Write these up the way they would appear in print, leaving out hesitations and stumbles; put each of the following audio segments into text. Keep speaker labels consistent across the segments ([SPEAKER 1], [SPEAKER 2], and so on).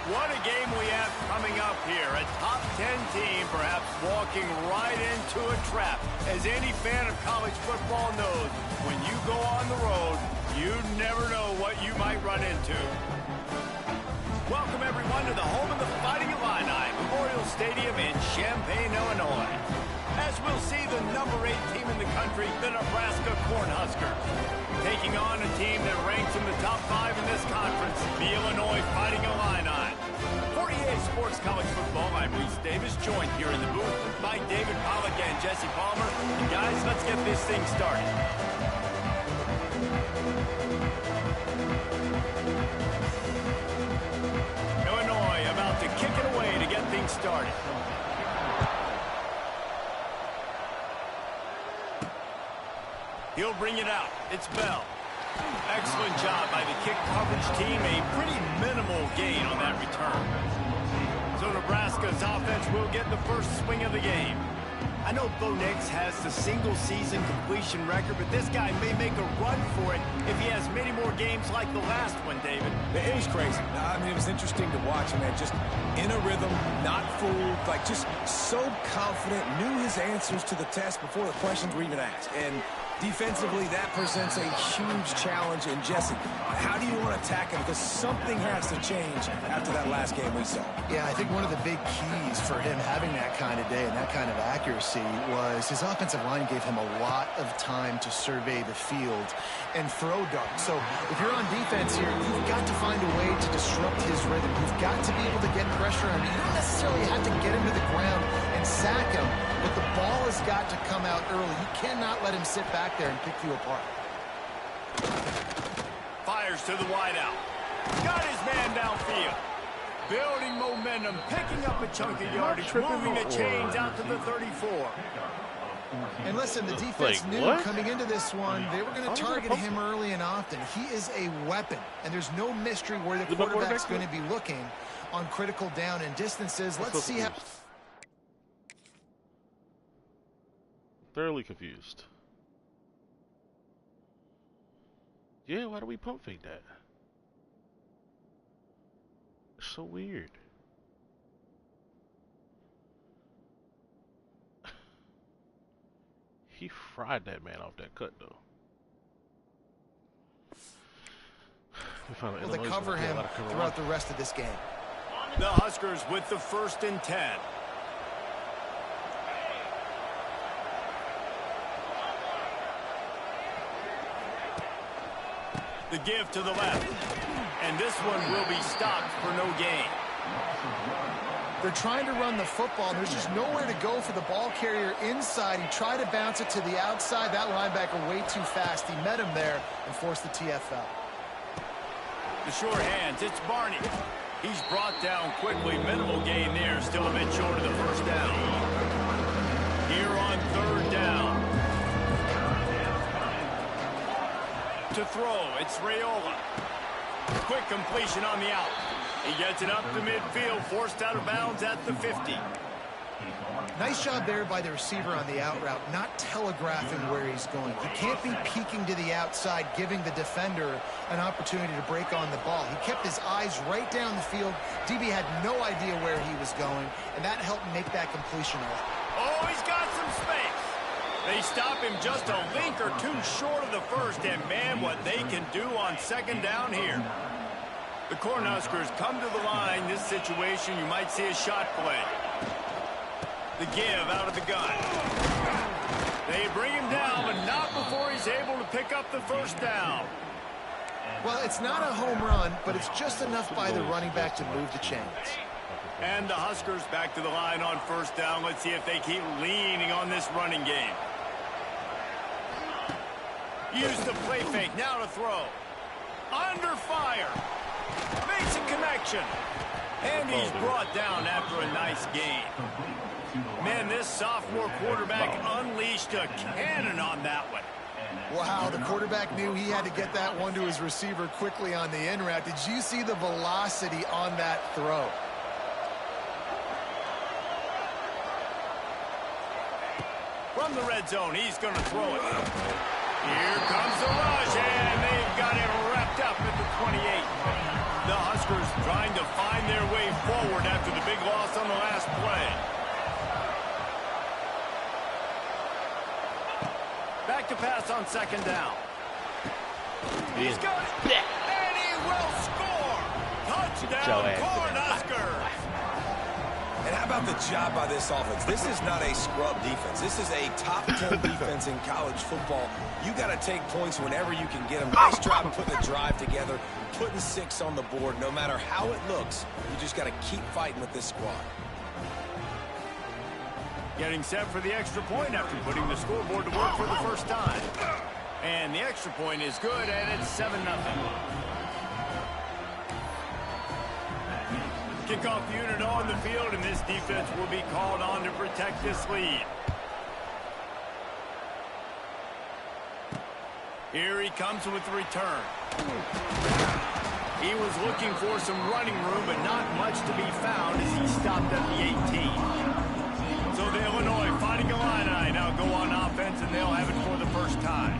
[SPEAKER 1] What a game we have coming up here. A top 10 team perhaps walking right into a trap. As any fan of college football knows, when you go on the road, you never know what you might run into. Welcome, everyone, to the home of the Fighting Illini, Memorial Stadium in Champaign, Illinois. As we'll see the number 8 team in the country, the Nebraska Cornhuskers, taking on a team that ranks in the top 5 in this conference, the Illinois Fighting Illini. For EA Sports College Football, I'm Reese Davis, joined here in the booth by David Pollack and Jesse Palmer. And guys, let's get this thing started. Illinois about to kick it away to get things started. He'll bring it out. It's Bell. Excellent job by the kick coverage team. A pretty minimal gain on that return. So Nebraska's offense will get the first swing of the game. I know Bo Nix has the single-season completion record, but this guy may make a run for it if he has many more games like the last one, David.
[SPEAKER 2] It was crazy. I mean, it was interesting to watch, man. Just in a rhythm, not fooled, like just so confident, knew his answers to the test before the questions were even asked. And defensively, that presents a huge challenge. And Jesse, how do you want to attack him? Because something has to change after that last game we saw.
[SPEAKER 3] Yeah, I think one of the big keys for him having that kind of day and that kind of accuracy was his offensive line gave him a lot of time to survey the field and throw darts. So if you're on defense here, you've got to find a way to disrupt his rhythm. You've got to be able to get pressure on him. You don't necessarily have to get him to the ground and sack him, but the ball has got to come out early. You cannot let him sit back there and pick you apart.
[SPEAKER 1] Fires to the wideout. Got his man downfield. Building momentum, picking up a chunk of yardage, moving the chains out to the 34.
[SPEAKER 3] And listen, the defense knew coming into this one, they were going to target him early and often. He is a weapon, and there's no mystery where the quarterback's going to be looking on critical down and distances. Let's see how...
[SPEAKER 4] Thoroughly confused. Yeah, why do we pump fake that? It's so weird. He fried that man off that cut, though.
[SPEAKER 3] Will they cover him throughout the rest of this game?
[SPEAKER 1] The Huskers with the 1st and 10. The give to the left. And this one will be stopped for no gain.
[SPEAKER 3] They're trying to run the football. There's just nowhere to go for the ball carrier inside. He tried to bounce it to the outside. That linebacker way too fast. He met him there and forced the TFL.
[SPEAKER 1] The short hands, it's Barney. He's brought down quickly. Minimal gain there. Still a bit short of the first down. Here on 3rd down. To throw, it's Raiola. Quick completion on the out. He gets it up to midfield, forced out of bounds at the 50.
[SPEAKER 3] Nice job there by the receiver on the out route, not telegraphing where he's going. He can't be peeking to the outside, giving the defender an opportunity to break on the ball. He kept his eyes right down the field. DB had no idea where he was going, and that helped make that completion early.
[SPEAKER 1] Oh, he's got some space. They stop him just a link or two short of the first, and man, what they can do on 2nd down here. The Cornhuskers come to the line. This situation, you might see a shot play. The give out of the gun. They bring him down, but not before he's able to pick up the 1st down.
[SPEAKER 3] Well, it's not a home run, but it's just enough by the running back to move the chains.
[SPEAKER 1] And the Huskers back to the line on 1st down. Let's see if they keep leaning on this running game. Use the play fake, now to throw. Under fire. Makes a connection. And he's brought down after a nice gain. Man, this sophomore quarterback unleashed a cannon on that one.
[SPEAKER 3] Wow, the quarterback knew he had to get that one to his receiver quickly on the in route. Did you see the velocity on that throw?
[SPEAKER 1] From the red zone, he's going to throw it. Here comes the rush, and they've got it wrapped up at the 28. The Huskers trying to find their way forward after the big loss on the last play. Back to pass on second down. He's got it, and he will score. Touchdown, Cornhuskers.
[SPEAKER 2] And how about the job by this offense? This is not a scrub defense. This is a top 10 defense in college football. You got to take points whenever you can get them. Nice job putting the drive together, putting 6 on the board. No matter how it looks, you just got to keep fighting with this squad.
[SPEAKER 1] Getting set for the extra point after putting the scoreboard to work for the first time. And the extra point is good, and it's 7-0. Kickoff unit on the field, and this defense will be called on to protect this lead. Here he comes with the return. He was looking for some running room, but not much to be found as he stopped at the 18. So the Illinois Fighting Illini now go on offense, and they'll have it for the first time.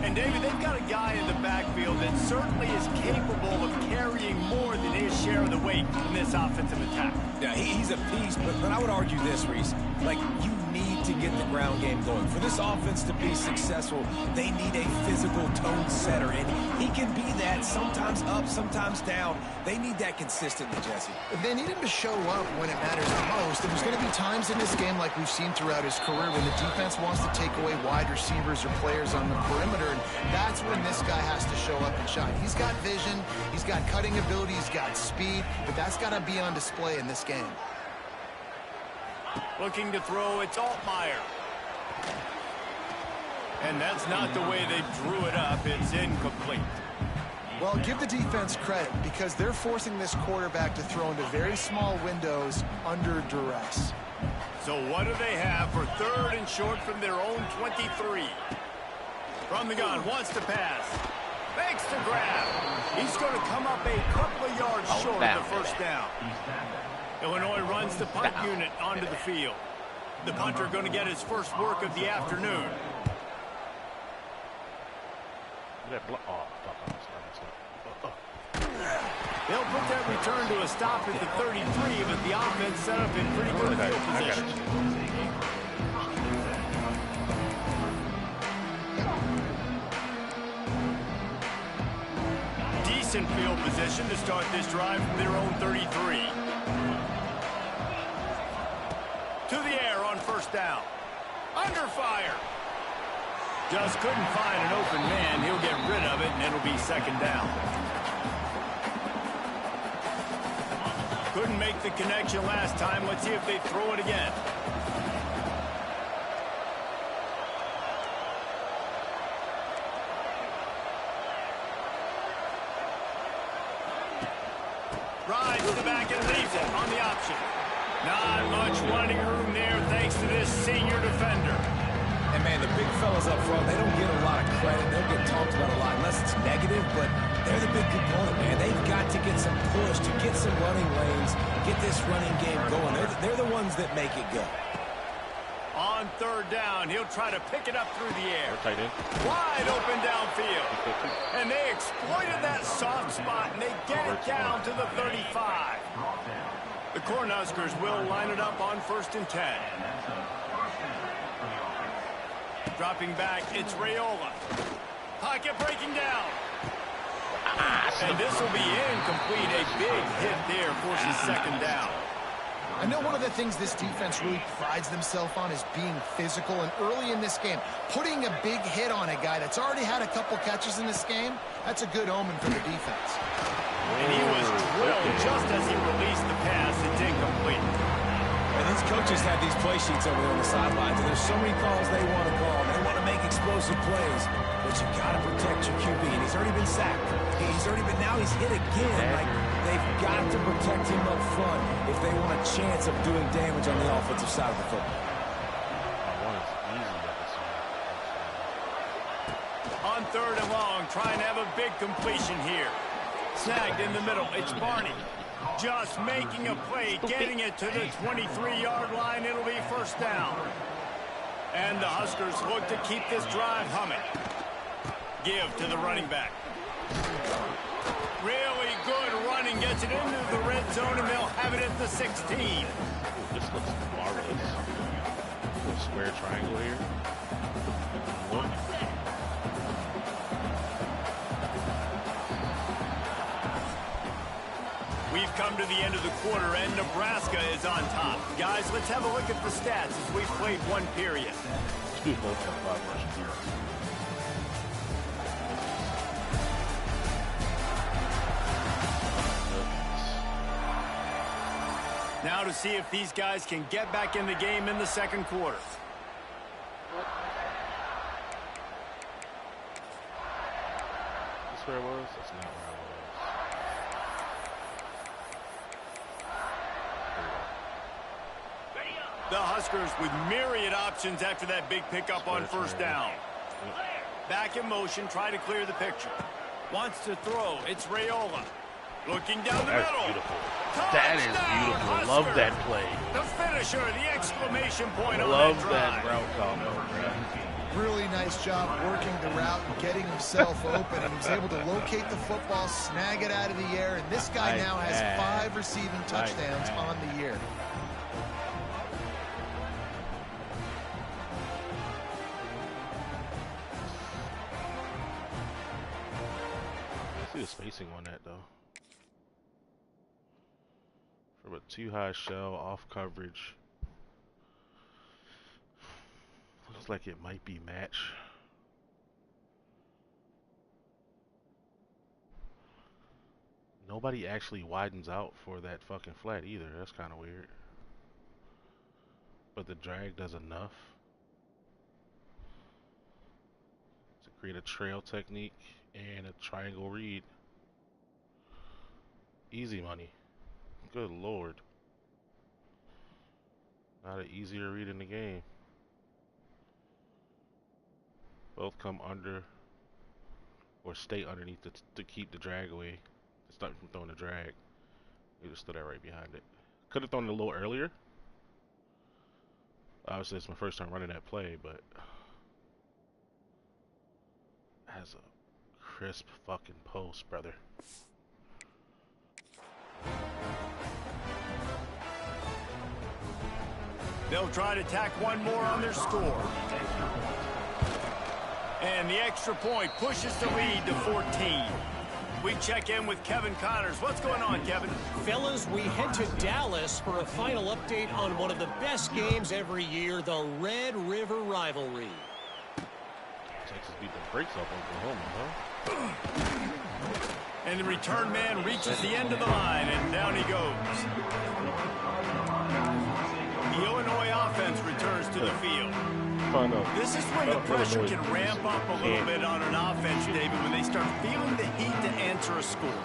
[SPEAKER 1] And, David, they've got a guy in the backfield that certainly is capable of carrying more than his share of the weight in this offensive attack.
[SPEAKER 2] Yeah, he's a piece, but I would argue this, Reese. Like, you need to get the ground game going. For this offense to be successful, they need a physical tone setter, and he can be that, sometimes up, sometimes down. They need that consistently, Jesse.
[SPEAKER 3] They need him to show up when it matters the most. And there's going to be times in this game, like we've seen throughout his career, when the defense wants to take away wide receivers or players on the perimeter, and that's when this guy has to show up and shine. He's got vision, he's got cutting ability, he's got speed, but that's got to be on display in this game.
[SPEAKER 1] Looking to throw, it's Altmaier. And that's not the way they drew it up. It's incomplete.
[SPEAKER 3] Well, give the defense credit because they're forcing this quarterback to throw into very small windows under duress.
[SPEAKER 1] So what do they have for third and short from their own 23? From the gun, wants to pass. Makes the grab. He's going to come up a couple of yards short of the first down. Illinois runs the punt unit onto the field. The punter going to get his first work of the afternoon. They'll put that return to a stop at the 33, but the offense set up in pretty good field position. Decent field position to start this drive from their own 33. To the air on first down. Under fire. Just couldn't find an open man. He'll get rid of it, and it'll be second down. Couldn't make the connection last time. Let's see if they throw it again. Rides to the back and leaves it on the option. Not much running room there thanks to this senior defender.
[SPEAKER 2] And, man, the big fellas up front, they don't get a lot of credit. They'll get talked about a lot unless it's negative, but they're the big component, man. They've got to get some push, to get some running lanes, get this running game going. They're the ones that make it go.
[SPEAKER 1] On third down, he'll try to pick it up through the air. Wide open downfield. And they exploited that soft spot, and they get it down to the 35. The Cornhuskers will line it up on 1st and 10. Dropping back, it's Raiola. Pocket breaking down. And this will be incomplete. A big hit there forces second down.
[SPEAKER 3] I know one of the things this defense really prides themselves on is being physical, and early in this game, putting a big hit on a guy that's already had a couple catches in this game, that's a good omen for the defense.
[SPEAKER 1] And he was drilled just as he released the pass. It's incomplete.
[SPEAKER 2] And these coaches have these play sheets over there on the sidelines, and there's so many calls they want to call. They want to make explosive plays, but you got to protect your QB, and he's already been sacked. Now he's hit again. Like, they've got to protect him up front if they want a chance of doing damage on the offensive side of the football.
[SPEAKER 1] On third and long, trying to have a big completion here. Snagged in the middle, it's Barney. Just making a play, getting it to the 23-yard line. It'll be first down. And the Huskers look to keep this drive humming. Give to the running back. Really good run and gets it into the red zone, and they'll have it at the 16.
[SPEAKER 4] This looks marvelous. Little square triangle here.
[SPEAKER 1] We've come to the end of the quarter, and Nebraska is on top. Guys, let's have a look at the stats as we've played one period.
[SPEAKER 4] Both have 5 rushing yards.
[SPEAKER 1] Now to see if these guys can get back in the game in the second quarter.
[SPEAKER 4] Is this where it was? That's not where it was.
[SPEAKER 1] The Huskers with myriad options after that big pickup on first down. Back in motion, try to clear the picture. Wants to throw. It's Raiola. Looking down the
[SPEAKER 4] That's
[SPEAKER 1] middle.
[SPEAKER 4] beautiful.
[SPEAKER 1] Touchdown,
[SPEAKER 4] That is beautiful.
[SPEAKER 1] Husker.
[SPEAKER 4] Love that play.
[SPEAKER 1] The finisher, the exclamation point on
[SPEAKER 4] Love
[SPEAKER 1] that
[SPEAKER 4] that
[SPEAKER 1] drive.
[SPEAKER 4] route combo.
[SPEAKER 3] Really nice job working the route and getting himself open, and he was able to locate the football, snag it out of the air, and this guy now has 5 receiving touchdowns on the year.
[SPEAKER 4] See the spacing on that though. From a too high shell, off coverage. Looks like it might be match. Nobody actually widens out for that fucking flat either. That's kind of weird. But the drag does enough to create a trail technique and a triangle read. Easy money. Good lord. Not an easier read in the game. Both come under or stay underneath to keep the drag away. To start from throwing the drag. We just stood that right behind it. Could have thrown it a little earlier. Obviously it's my first time running that play, but has a crisp fucking post, brother.
[SPEAKER 1] They'll try to tack one more on their score. And the extra point pushes the lead to 14. We check in with Kevin Connors. What's going on, Kevin?
[SPEAKER 5] Fellas, we head to Dallas for a final update on one of the best games every year, the Red River Rivalry.
[SPEAKER 4] Texas beat the brakes off Oklahoma, huh?
[SPEAKER 1] And the return man reaches the end of the line, and down he goes. The Illinois offense returns to the field. This is when the pressure can ramp up a little bit on an offense, David, when they start feeling the heat to answer a score.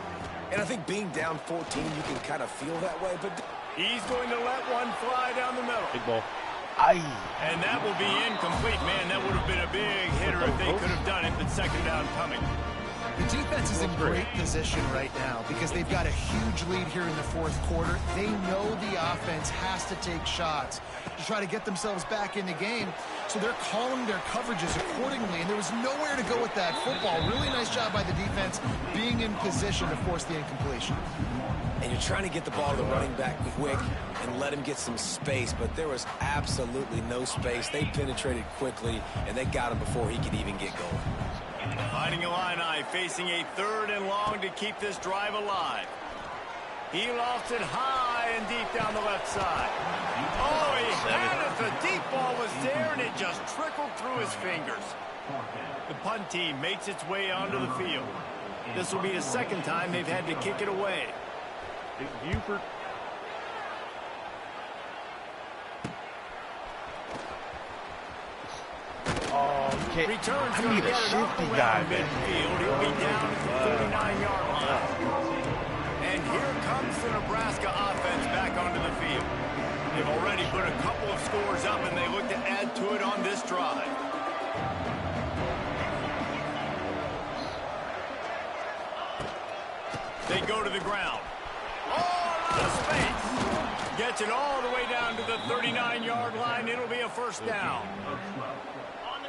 [SPEAKER 2] And I think being down 14, you can kind of feel that way, but
[SPEAKER 1] He's going to let one fly down the middle.
[SPEAKER 4] Big ball. Aye.
[SPEAKER 1] And that will be incomplete. Man, that would have been a big hitter if they could have done it, but second down coming.
[SPEAKER 3] The defense is in great position right now because they've got a huge lead here in the fourth quarter. They know the offense has to take shots to try to get themselves back in the game. So they're calling their coverages accordingly, and there was nowhere to go with that football. Really nice job by the defense being in position to force the incompletion.
[SPEAKER 2] And you're trying to get the ball to the running back quick and let him get some space, but there was absolutely no space. They penetrated quickly, and they got him before he could even get going.
[SPEAKER 1] Fighting Illini facing a third and long to keep this drive alive. He lofts it high and deep down the left side. Oh, he had it. The deep ball was there, and it just trickled through his fingers. The punt team makes its way onto the field. This will be the second time they've had to kick it away.
[SPEAKER 4] Buford. Oh, you can't.
[SPEAKER 1] Returns
[SPEAKER 4] I
[SPEAKER 1] going
[SPEAKER 4] need
[SPEAKER 1] to
[SPEAKER 4] a
[SPEAKER 1] get it up
[SPEAKER 4] shifty
[SPEAKER 1] around
[SPEAKER 4] guy, man.
[SPEAKER 1] midfield. He'll be down at the 39-yard line. And here comes the Nebraska offense back onto the field. They've already put a couple of scores up, and they look to add to it on this drive. They go to the ground. Oh, a lot of space. Gets it all the way down to the 39-yard line. It'll be a first down.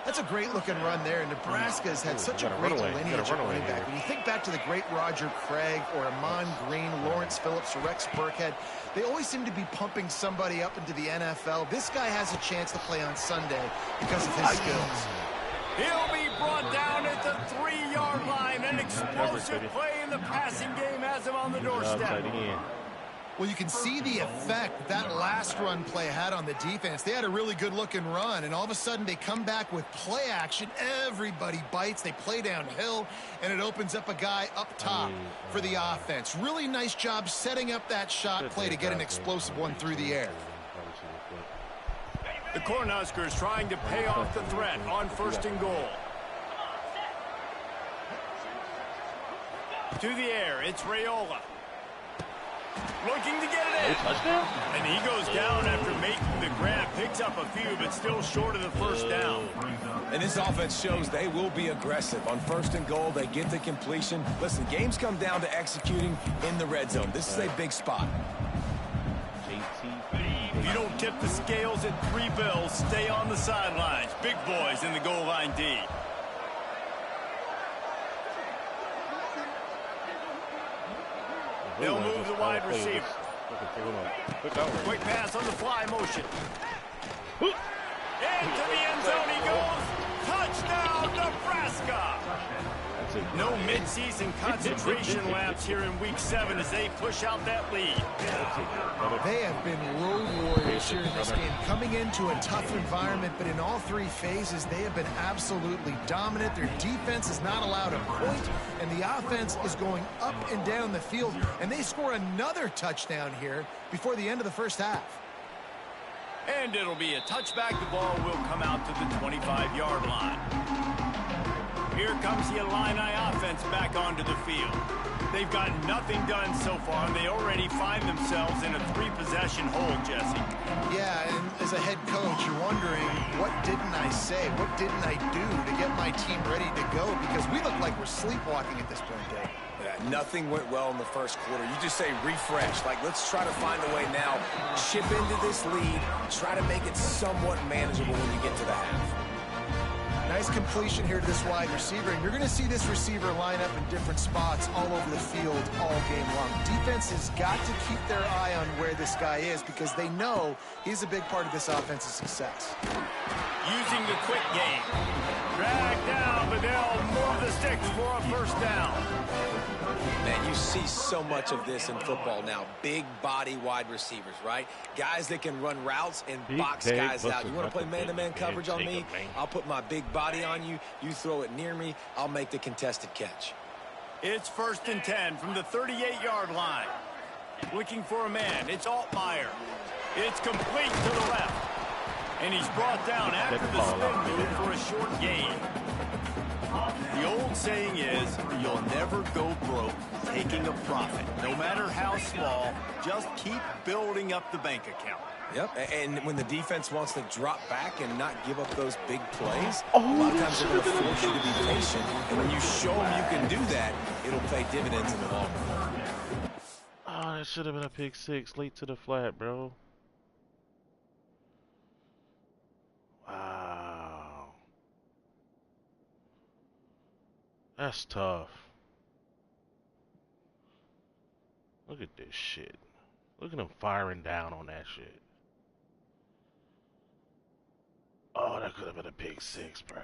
[SPEAKER 3] That's a great-looking run there. Nebraska has had such a great lineage of running back. When you think back to the great Roger Craig or Amon Green, Lawrence Phillips, or Rex Burkhead, they always seem to be pumping somebody up into the NFL. This guy has a chance to play on Sunday because of his skills.
[SPEAKER 1] He'll be brought down at the 3-yard line. An explosive play in the passing game has him on the doorstep.
[SPEAKER 3] Well, you can see the effect that last run play had on the defense. They had a really good-looking run, and all of a sudden they come back with play action. Everybody bites. They play downhill, and it opens up a guy up top for the offense. Really nice job setting up that shot play to get an explosive one through the air.
[SPEAKER 1] The Cornhuskers trying to pay off the threat on 1st and goal. To the air, it's Raiola. Looking to get it in. And he goes down after making the grab. Picks up a few, but still short of the first down.
[SPEAKER 2] And this offense shows they will be aggressive. On 1st and goal, they get the completion. Listen, games come down to executing in the red zone. This is a big spot.
[SPEAKER 1] If you don't tip the scales at 3 bills, stay on the sidelines. Big boys in the goal line D. They'll move the wide receiver. Quick pass on the fly motion. Into the end zone he goes. Touchdown, Nebraska! No mid-season concentration laps here in Week 7 as they push out that lead.
[SPEAKER 3] They have been road warriors here in this game, coming into a tough environment, but in all 3 phases, they have been absolutely dominant. Their defense is not allowed a point, and the offense is going up and down the field, and they score another touchdown here before the end of the first half.
[SPEAKER 1] And it'll be a touchback. The ball will come out to the 25-yard line. Here comes the Illini offense back onto the field. They've got nothing done so far, and they already find themselves in a 3-possession hole, Jesse.
[SPEAKER 3] Yeah, and as a head coach, you're wondering, what didn't I say? What didn't I do to get my team ready to go? Because we look like we're sleepwalking at this point, Dave.
[SPEAKER 2] Yeah, nothing went well in the first quarter. You just say refresh. Like, let's try to find a way now. Chip into this lead. Try to make it somewhat manageable when you get to the half.
[SPEAKER 3] Nice completion here to this wide receiver, and you're going to see this receiver line up in different spots all over the field all game long. Defense has got to keep their eye on where this guy is because they know he's a big part of this offense's success.
[SPEAKER 1] Using the quick game. Drag down, but they'll move the sticks for a first down.
[SPEAKER 2] Man, you see so much of this in football now. Big body wide receivers, right? Guys that can run routes and box guys out. You want to play man-to-man coverage on me? I'll put my big body on you. You throw it near me, I'll make the contested catch.
[SPEAKER 1] It's 1st and 10 from the 38-yard line. Looking for a man. It's Altmaier. It's complete to the left. And he's brought down after the spin move for a short gain. The old saying is, you'll never go broke taking a profit. No matter how small, just keep building up the bank account.
[SPEAKER 2] Yep, and when the defense wants to drop back and not give up those big plays, a lot of times they're going to force you to be patient. And when you show them you can do that, it'll pay dividends in the long run.
[SPEAKER 4] Oh, that should have been a pick 6 late to the flat, bro. Wow. That's tough. Look at this shit. Look at them firing down on that shit. Oh, that could have been a pick 6, bro.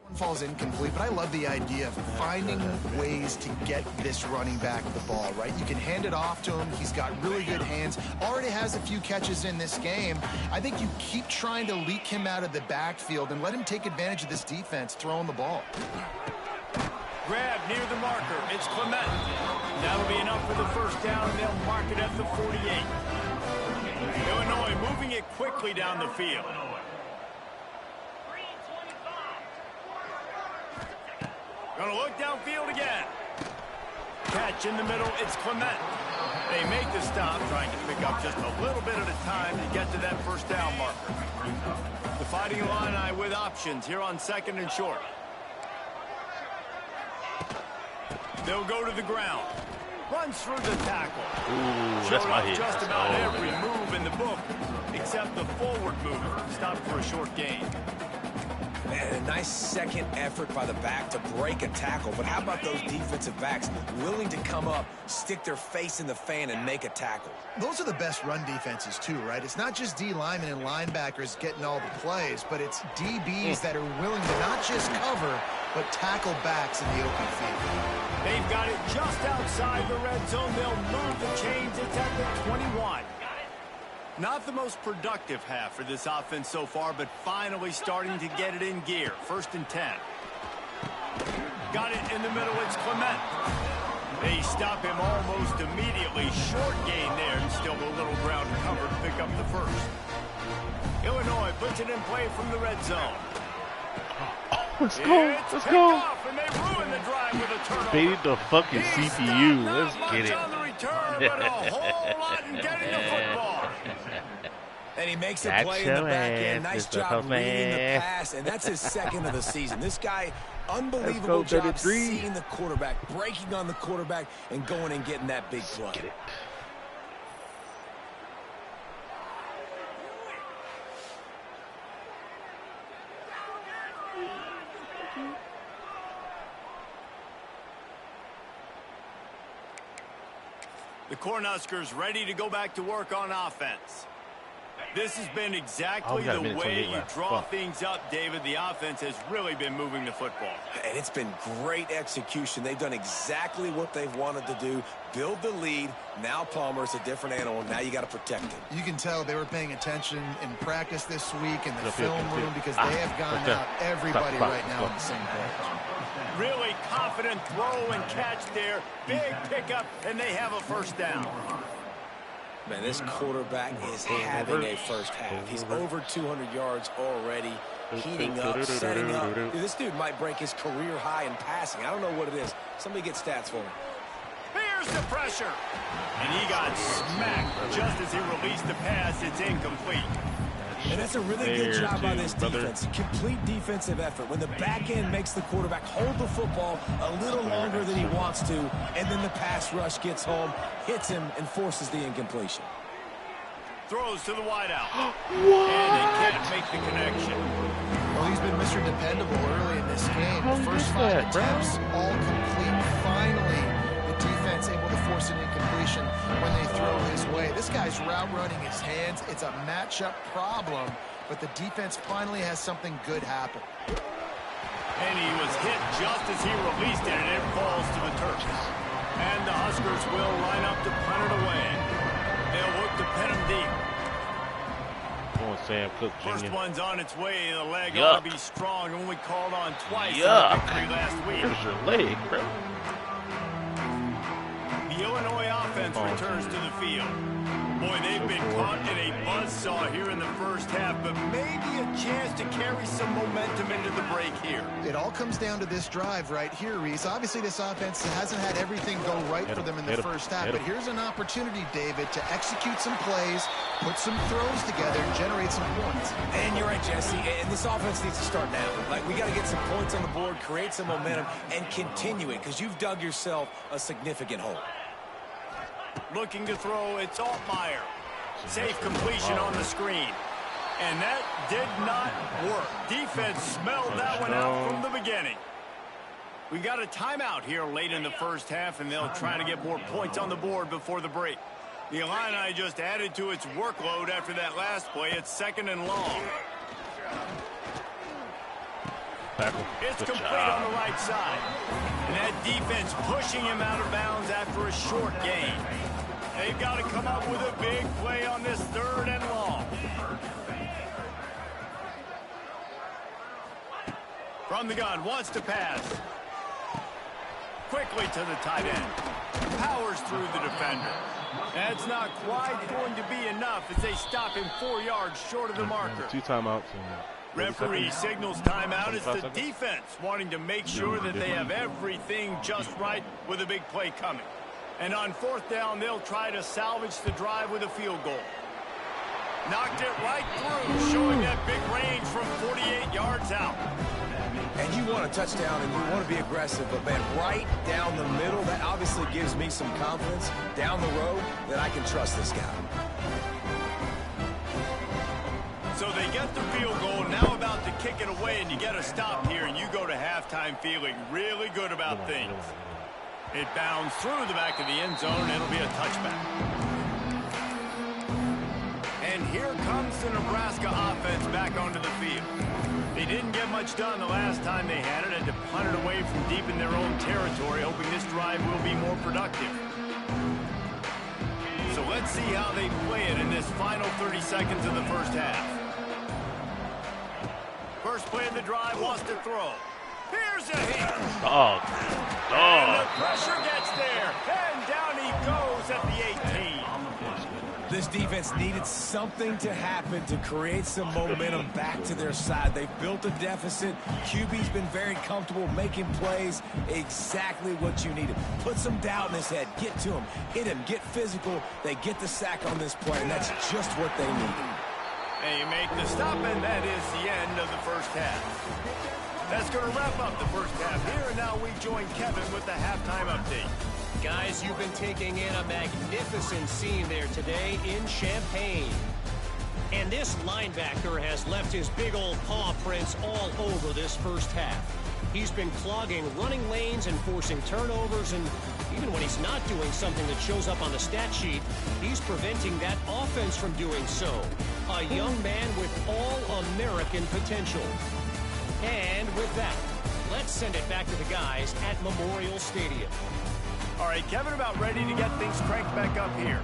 [SPEAKER 3] One falls incomplete, but I love the idea of finding ways to get this running back the ball, right? You can hand it off to him. He's got really good hands. Already has a few catches in this game. I think you keep trying to leak him out of the backfield and let him take advantage of this defense throwing the ball.
[SPEAKER 1] Grab near the marker. It's Clement. That'll be enough for the first down. They'll mark it at the 48. Illinois moving it quickly down the field. Gonna look downfield again. Catch in the middle. It's Clement. They make the stop, trying to pick up just a little bit at a time to get to that first down marker. The Fighting Illini with options here on 2nd and short. They'll go to the ground. Runs through the tackle.
[SPEAKER 4] Ooh, that's my hit.
[SPEAKER 1] Just about every move in the book, except the forward move. Stopped for a short gain.
[SPEAKER 2] And a nice second effort by the back to break a tackle. But how about those defensive backs willing to come up, stick their face in the fan, and make a tackle?
[SPEAKER 3] Those are the best run defenses, too, right? It's not just D linemen and linebackers getting all the plays, but it's DBs that are willing to not just cover, but tackle backs in the open field.
[SPEAKER 1] They've got it just outside the red zone. They'll move the chains. It's at the 21. Not the most productive half for this offense so far, but finally starting to get it in gear. 1st and 10. Got it in the middle. It's Clement. They stop him almost immediately. Short gain there, and still a little ground cover to pick up the first. Illinois puts it in play from the red zone.
[SPEAKER 4] Let's go. Let's go.
[SPEAKER 1] Off, and they ruin the drive with a turnover.
[SPEAKER 4] Fade the fucking CPU. Let's get it.
[SPEAKER 1] On the return, but a whole lot in getting the football.
[SPEAKER 2] And he makes a play in the back end. Nice job reading the pass, and that's his 2nd of the season. This guy, unbelievable job seeing the quarterback, breaking on the quarterback, and going and getting that big play.
[SPEAKER 1] The Cornhuskers ready to go back to work on offense. This has been exactly the way you draw things up, David. The offense has really been moving the football.
[SPEAKER 2] And it's been great execution. They've done exactly what they've wanted to do. Build the lead. Now Palmer's a different animal. Now you got to protect him.
[SPEAKER 3] You can tell they were paying attention in practice this week in the film room because they have gone out everybody right now on the same page.
[SPEAKER 1] Really confident throw and catch there. Big pickup, and they have a 1st down.
[SPEAKER 2] Man, this quarterback is having a first half. He's over 200 yards already, heating up, setting up. Dude, this dude might break his career high in passing. I don't know what it is. Somebody get stats for him.
[SPEAKER 1] Here's the pressure. And he got smacked just as he released the pass. It's incomplete.
[SPEAKER 2] And that's a really good job by this defense. Complete defensive effort. When the back end makes the quarterback hold the football a little longer than he wants to, and then the pass rush gets home, hits him, and forces the incompletion.
[SPEAKER 1] Throws to the wideout. And they can't make the connection.
[SPEAKER 3] Well, he's been Mr. Dependable early in this game. The first 5 attempts, all complete. Finally, the defense able to force an incompletion when they throw his way. This guy's route running his hands. It's a matchup problem, but the defense finally has something good happen.
[SPEAKER 1] And he was hit just as he released it, and it falls to the turf. And the Huskers will line up to punt it away. They'll look to pin him deep.
[SPEAKER 4] Sam Cook,
[SPEAKER 1] First one's on its way. The leg ought to be strong. Only called on twice in the victory last week.
[SPEAKER 4] Here's your leg, bro.
[SPEAKER 1] The Illinois offense returns to the field. Boy, they've been caught in a buzzsaw here in the first half, but maybe a chance to carry some momentum into the break here.
[SPEAKER 3] It all comes down to this drive right here, Reese. Obviously, this offense hasn't had everything go right for them in the first half, but here's an opportunity, David, to execute some plays, put some throws together, and generate some points.
[SPEAKER 2] And you're right, Jesse, and this offense needs to start now. Like, we got to get some points on the board, create some momentum, and continue it, because you've dug yourself a significant hole.
[SPEAKER 1] Looking to throw, it's Altmaier. Safe completion on the screen. And that did not work. Defense smelled that one out from the beginning. We got a timeout here late in the first half, and they'll try to get more points on the board before the break. The Illini just added to its workload after that last play. It's 2nd and long. It's complete on the right side. And that defense pushing him out of bounds after a short gain. They've got to come up with a big play on this 3rd and long. From the gun, wants to pass. Quickly to the tight end. Powers through the defender. That's not quite going to be enough as they stop him 4 yards short of the marker.
[SPEAKER 4] 2 timeouts.
[SPEAKER 1] Referee signals timeout. It's the defense wanting to make sure that they have everything just right with a big play coming. And on 4th down, they'll try to salvage the drive with a field goal. Knocked it right through, showing that big range from 48 yards out.
[SPEAKER 2] And you want a touchdown and you want to be aggressive, but, man, right down the middle, that obviously gives me some confidence down the road that I can trust this guy. So they get the field goal, now about to kick
[SPEAKER 1] take it away, and you get a stop here, and you go to halftime feeling really good about things. It bounds through the back of the end zone. It'll be a touchback. And here comes the Nebraska offense back onto the field. They didn't get much done the last time they had it. Had to punt it away from deep in their own territory, hoping this drive will be more productive. So let's see how they play it in this final 30 seconds of the first half. First play of the drive, wants to throw. Here's a hit.
[SPEAKER 4] Dog.
[SPEAKER 1] And the pressure gets there. And down he goes at the 18.
[SPEAKER 2] This defense needed something to happen to create some momentum back to their side. They've built a deficit. QB's been very comfortable making plays. Exactly what you needed. Put some doubt in his head. Get to him. Hit him. Get physical. They get the sack on this play, and that's just what they needed.
[SPEAKER 1] And you make the stop, and that is the end of the first half. That's going to wrap up the first half here, and now we join Kevin with the halftime update.
[SPEAKER 5] Guys, you've been taking in a magnificent scene there today in Champaign. And this linebacker has left his big old paw prints all over this first half. He's been clogging running lanes and forcing turnovers, and even when he's not doing something that shows up on the stat sheet, he's preventing that offense from doing so. A young man with all-American potential. And with that, let's send it back to the guys at Memorial Stadium.
[SPEAKER 1] All right, Kevin, about ready to get things cranked back up here.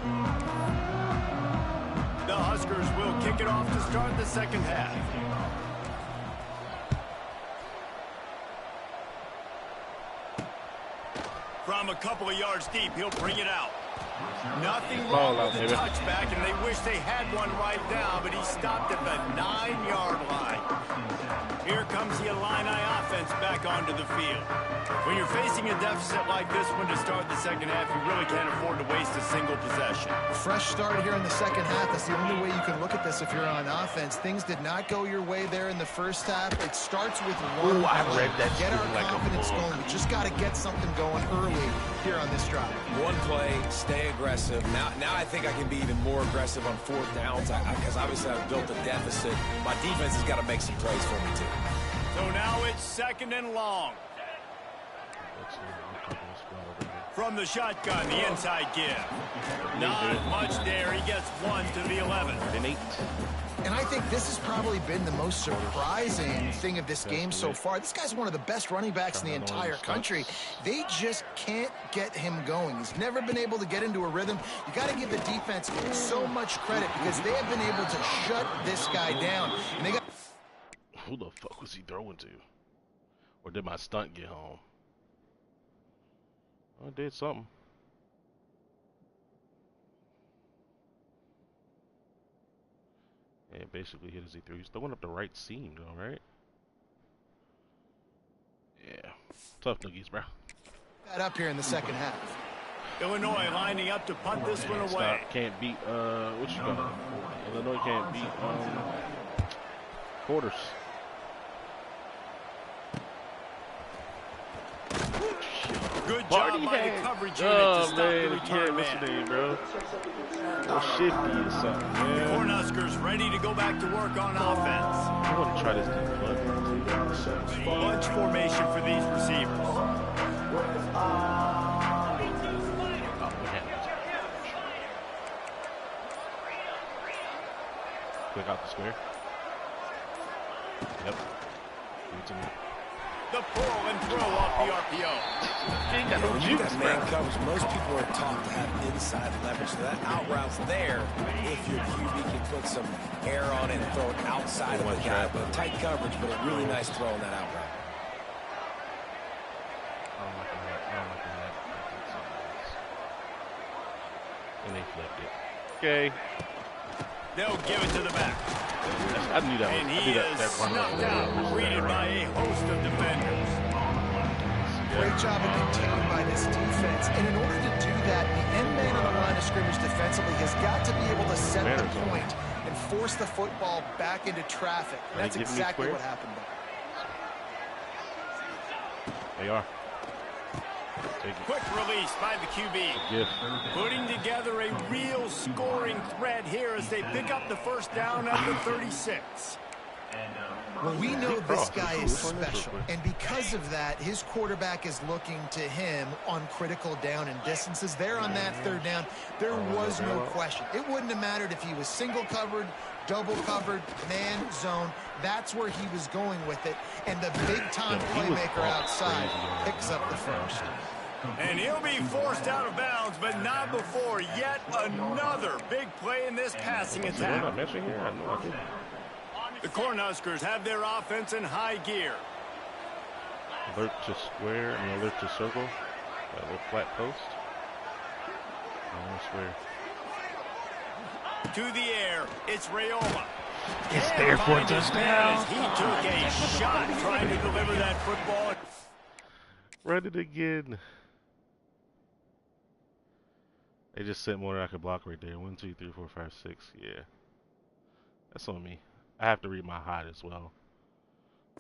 [SPEAKER 1] The Huskers will kick it off to start the second half. From a couple of yards deep, he'll bring it out. Nothing wrong with the touchback, and they wish they had one right now, but he stopped at the 9-yard line. Here comes the Illini offense back onto the field. When you're facing a deficit like this one to start the second half, you really can't afford to waste a single possession.
[SPEAKER 3] Fresh start here in the second half. That's the only way you can look at this if you're on offense. Things did not go your way there in the first half. It starts with one.
[SPEAKER 4] Ooh, I read that.
[SPEAKER 3] Get our confidence going. We just got to get something going early here on this drive.
[SPEAKER 2] One play, stay aggressive. Now I think I can be even more aggressive on fourth downs because obviously I've built a deficit. My defense has got to make some plays for me too.
[SPEAKER 1] So now it's second and long. From the shotgun, the inside give. Not much there. He gets one to the 11.
[SPEAKER 3] And I think this has probably been the most surprising thing of this game so far. This guy's one of the best running backs in the entire country. They just can't get him going. He's never been able to get into a rhythm. You got to give the defense so much credit because they have been able to shut this guy down. And they got.
[SPEAKER 4] Who the fuck was he throwing to? Or did my stunt get home? I did something. Yeah, basically hit as he threw. He's throwing up the right seam though, right? Yeah. Tough noogies, bro.
[SPEAKER 3] That up here in the second half.
[SPEAKER 1] Illinois lining up to punt this one away.
[SPEAKER 4] Can't beat, what you call it? Illinois can't beat, quarters.
[SPEAKER 1] Good job by the coverage unit to stop the return man.
[SPEAKER 4] Bro. Or shifty or something, man.
[SPEAKER 1] The Cornhuskers ready to go back to work on offense.
[SPEAKER 4] I want to try this thing.
[SPEAKER 1] Bunch formation for these receivers.
[SPEAKER 4] Quick out the square. Yep. Give it to me.
[SPEAKER 1] The pull and throw off the RPO.
[SPEAKER 2] You got man coverage. Most people are taught to have inside leverage. So that out route's there if your QB can put some air on it and throw it outside of the guy. But tight coverage, but a really nice throw on that out route.
[SPEAKER 4] And they flipped it. Okay.
[SPEAKER 1] They'll give it to the back.
[SPEAKER 4] I knew that.
[SPEAKER 1] And he is snuffed out, greeted by a host of defenders.
[SPEAKER 3] Great job of containing by this defense. And in order to do that, the end man on the line of scrimmage defensively has got to be able to set the point and force the football back into traffic. And that's exactly what happened there.
[SPEAKER 4] They are.
[SPEAKER 1] Quick release by the QB. Putting together a real scoring thread here as they pick up the first down at the 36.
[SPEAKER 3] Well, we know this guy is special, and because of that, his quarterback is looking to him on critical down and distances. There on that third down, there was no question. It wouldn't have mattered if he was single covered, double covered, man zone. That's where he was going with it, and the big-time playmaker outside picks up the first.
[SPEAKER 1] And he'll be forced out of bounds, but not before yet another big play in this passing attack. The Cornhuskers have their offense in high gear.
[SPEAKER 4] Alert to square and alert to circle. That little flat post. Square.
[SPEAKER 1] To the air, it's Rayola.
[SPEAKER 4] It's there for a touchdown.
[SPEAKER 1] He took a shot trying to deliver that football.
[SPEAKER 4] Run it again. They just sent more than I could block right there. 1, 2, 3, 4, 5, 6. Yeah. That's on me. I have to read my hot as well.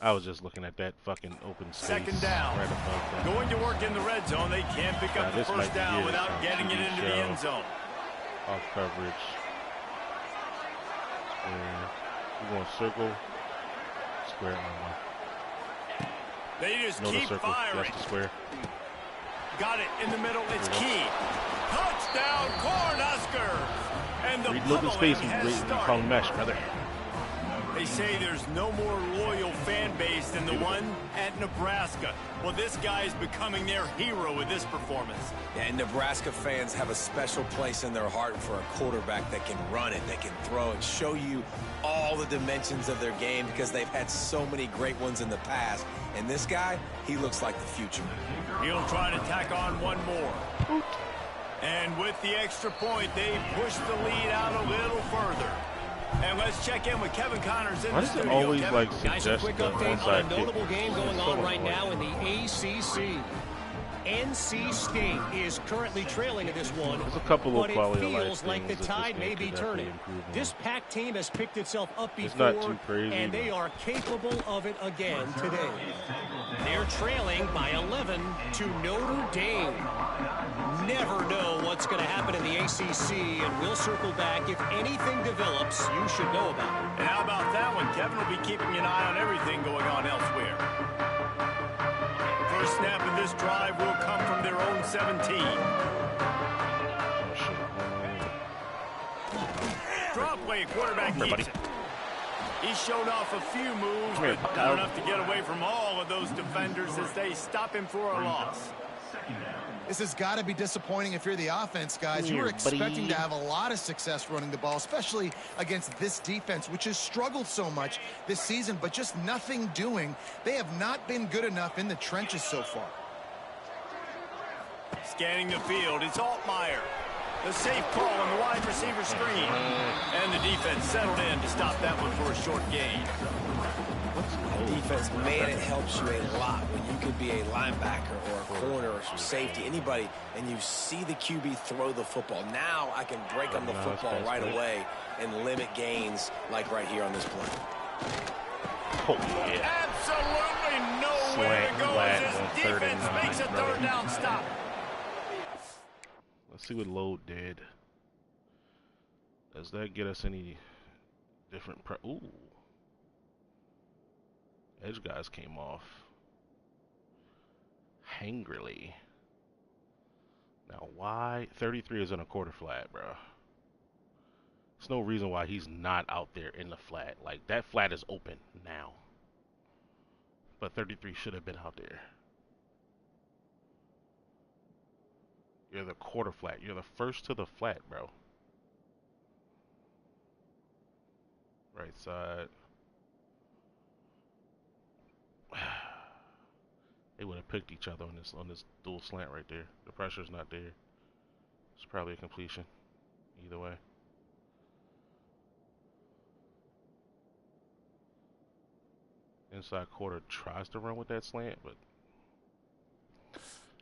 [SPEAKER 4] I was just looking at that fucking open space.
[SPEAKER 1] Second down.
[SPEAKER 4] Right above that.
[SPEAKER 1] Going to work in the red zone. They can't pick up the first down without getting it into the end zone.
[SPEAKER 4] Off coverage. Square. We're going circle. Square on one.
[SPEAKER 1] They just
[SPEAKER 4] no,
[SPEAKER 1] keep firing.
[SPEAKER 4] That's the square.
[SPEAKER 1] Got it in the middle. It's key. Touchdown, Cornhuskers! And the
[SPEAKER 4] open space and call mesh, brother.
[SPEAKER 1] They say there's no more loyal fan base than the one at Nebraska. Well, this guy is becoming their hero with this performance.
[SPEAKER 2] And Nebraska fans have a special place in their heart for a quarterback that can run it, that can throw it, show you all the dimensions of their game because they've had so many great ones in the past. And this guy, he looks like the future.
[SPEAKER 1] He'll try to tack on one more. And with the extra point, they push the lead out a little further. And let's check in with Kevin Connors in the studio.
[SPEAKER 4] Why does it always
[SPEAKER 1] Kevin?
[SPEAKER 4] like
[SPEAKER 5] Guys, a
[SPEAKER 4] suggest
[SPEAKER 5] quick
[SPEAKER 4] the
[SPEAKER 5] update
[SPEAKER 4] onside
[SPEAKER 5] on a
[SPEAKER 4] kick?
[SPEAKER 5] notable game going on right now in the ACC. NC State is currently trailing in this one,
[SPEAKER 4] There's a couple
[SPEAKER 5] but
[SPEAKER 4] of
[SPEAKER 5] it
[SPEAKER 4] quality of
[SPEAKER 5] feels
[SPEAKER 4] life
[SPEAKER 5] like the
[SPEAKER 4] things that
[SPEAKER 5] tide
[SPEAKER 4] this
[SPEAKER 5] may
[SPEAKER 4] game
[SPEAKER 5] be
[SPEAKER 4] could definitely
[SPEAKER 5] turning.
[SPEAKER 4] improve on.
[SPEAKER 5] This Pac team has picked itself up
[SPEAKER 4] It's
[SPEAKER 5] before,
[SPEAKER 4] not too crazy,
[SPEAKER 5] and they are capable of it again today. They're trailing by 11 to Notre Dame. Never know what's going to happen in the ACC, and we'll circle back. If anything develops, you should know about it.
[SPEAKER 1] And how about that one? Kevin will be keeping an eye on everything going on elsewhere. First snap of this drive will come from their own 17. Drop play, quarterback keeps it. He showed off a few moves, but not enough to get away from all of those defenders as they stop him for a loss.
[SPEAKER 3] This has got to be disappointing if you're the offense, guys. You were expecting to have a lot of success running the ball, especially against this defense, which has struggled so much this season, but just nothing doing. They have not been good enough in the trenches so far.
[SPEAKER 1] Scanning the field, it's Altmaier. The safe call on the wide receiver screen. And the defense settled in to stop that one for a short gain.
[SPEAKER 2] Defense, man, it helps you a lot when you could be a linebacker or a corner or some safety, anybody, and you see the QB throw the football. Now I can break on the football right away and limit gains like right here on this play.
[SPEAKER 4] Oh, yeah.
[SPEAKER 1] Absolutely nowhere to go as this defense makes a third down stop.
[SPEAKER 4] Let's see what load did. Does that get us any different? Ooh. Edge guys came off angrily. Now, why 33 is in a quarter flat, bro? There's no reason why he's not out there in the flat. Like, that flat is open now. But 33 should have been out there. You're the quarter flat. You're the first to the flat, bro. Right side. They would have picked each other on this dual slant right there. The pressure's not there. It's probably a completion. Either way. Inside quarter tries to run with that slant, but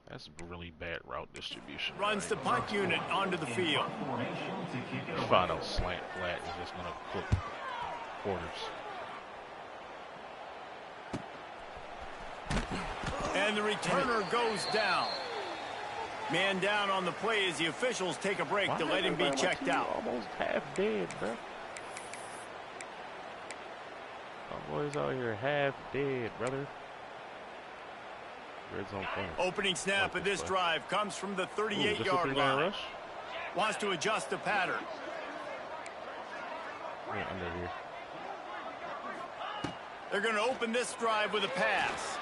[SPEAKER 4] that's really bad route distribution.
[SPEAKER 1] Runs the punt unit onto the field.
[SPEAKER 4] Final slant flat is just gonna clip quarters.
[SPEAKER 1] And the returner goes down. Man down on the play as the officials take a break to let him be checked out.
[SPEAKER 4] Almost half dead, bro. Boys out here half dead, brother. Red zone corner.
[SPEAKER 1] Opening snap of this drive comes from the 38-yard line.
[SPEAKER 4] Rush?
[SPEAKER 1] Wants to adjust the pattern.
[SPEAKER 4] Yeah, under here.
[SPEAKER 1] They're going to open this drive with a pass.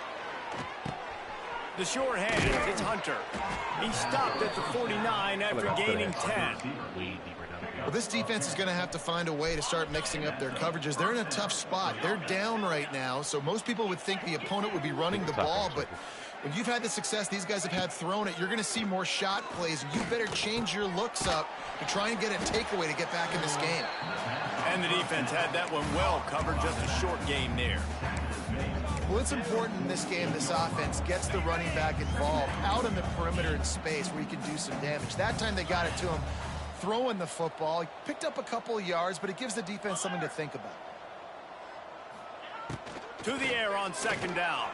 [SPEAKER 1] The short hands, it's Hunter. He stopped at the 49 after gaining 10.
[SPEAKER 3] Well, this defense is going to have to find a way to start mixing up their coverages. They're in a tough spot. They're down right now, so most people would think the opponent would be running the ball, but when you've had the success these guys have had throwing it, you're going to see more shot plays. You better change your looks up to try and get a takeaway to get back in this game.
[SPEAKER 1] And the defense had that one well covered, just a short gain there.
[SPEAKER 3] Well, it's important in this game this offense gets the running back involved out in the perimeter in space where he can do some damage. That time they got it to him throwing the football. He picked up a couple of yards, but it gives the defense something to think about.
[SPEAKER 1] To the air on second down.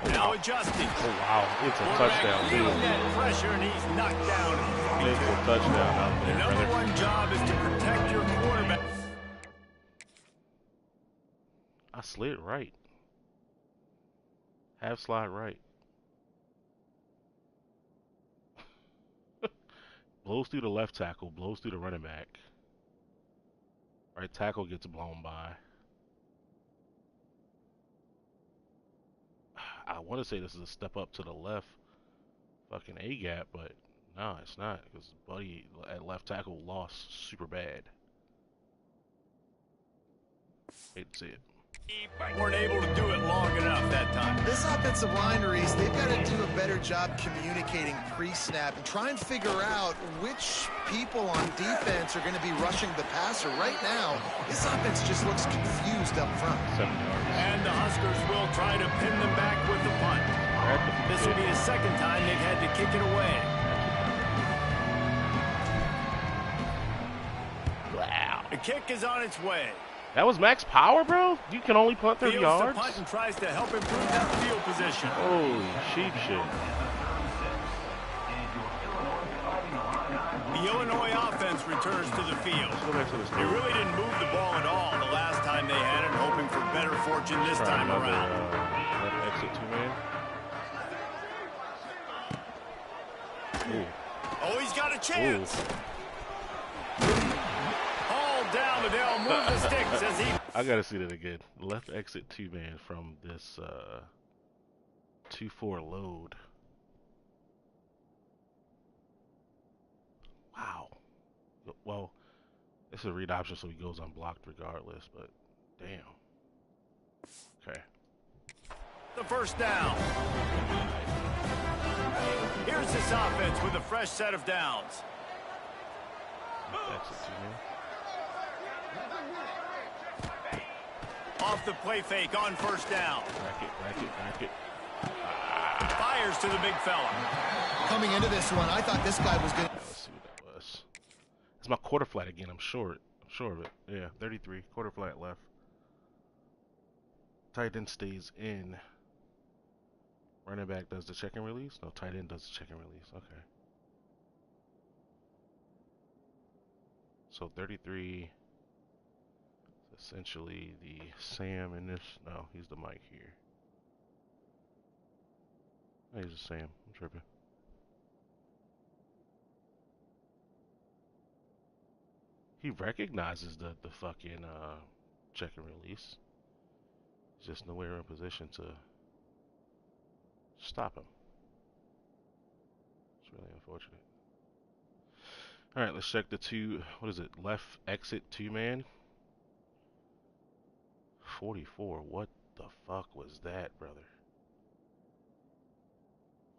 [SPEAKER 1] Now adjusting.
[SPEAKER 4] Oh, wow. It's a touchdown,
[SPEAKER 1] feeling that pressure, and he's knocked down.
[SPEAKER 4] It's a touchdown out there,
[SPEAKER 1] The number
[SPEAKER 4] brother.
[SPEAKER 1] one job is to protect your quarterback.
[SPEAKER 4] I slid right. Half slide right. Blows through the left tackle, blows through the running back. Right tackle gets blown by. I want to say this is a step up to the left fucking A-gap, but no, it's not, because Buddy at left tackle lost super bad. Hate to see it.
[SPEAKER 1] Weren't able to do it long enough that time.
[SPEAKER 3] This offensive line, Reese, they've got to do a better job communicating pre-snap and try and figure out which people on defense are going to be rushing the passer. Right now, this offense just looks confused up front.
[SPEAKER 4] 7 yards.
[SPEAKER 1] And the Huskers will try to pin them back with the punt. This will be the second time they've had to kick it away.
[SPEAKER 4] Wow.
[SPEAKER 1] The kick is on its way.
[SPEAKER 4] That was max power, bro? You can only punt 30
[SPEAKER 1] Fields
[SPEAKER 4] yards?
[SPEAKER 1] the punt and tries to help improve that field position.
[SPEAKER 4] Holy sheep shit.
[SPEAKER 1] The Illinois offense returns to the field.
[SPEAKER 4] Let's go back to this
[SPEAKER 1] They
[SPEAKER 4] game.
[SPEAKER 1] really didn't move the ball at all the last time they had it, hoping for better fortune this
[SPEAKER 4] Try
[SPEAKER 1] time
[SPEAKER 4] another,
[SPEAKER 1] around.
[SPEAKER 4] left exit two-man. Ooh.
[SPEAKER 1] Oh, he's got a chance. All down, and they'll move the sticks as he...
[SPEAKER 4] I gotta see that again. Left exit two-man from this 2-4 load. Wow. Well, it's a read option, so he goes unblocked regardless, but damn. Okay.
[SPEAKER 1] The first down. Here's this offense with a fresh set of downs.
[SPEAKER 4] Exit two-man.
[SPEAKER 1] Off the play fake on first down.
[SPEAKER 4] Rack it.
[SPEAKER 1] Fires to the big fella.
[SPEAKER 3] Coming into this one, I thought this guy was going to...
[SPEAKER 4] Let's see what that was. It's my quarter flat again. I'm sure of it. Yeah, 33. Quarter flat left. Tight end stays in. Running back does the check and release? No, tight end does the check and release. Okay. So 33 is essentially the Sam in this. No, he's the Mike here. No, he's the Sam. I'm tripping. He recognizes the fucking check and release. He's just nowhere in position to stop him. It's really unfortunate. Alright, let's check the two, what is it, left exit two-man? 44, what the fuck was that, brother?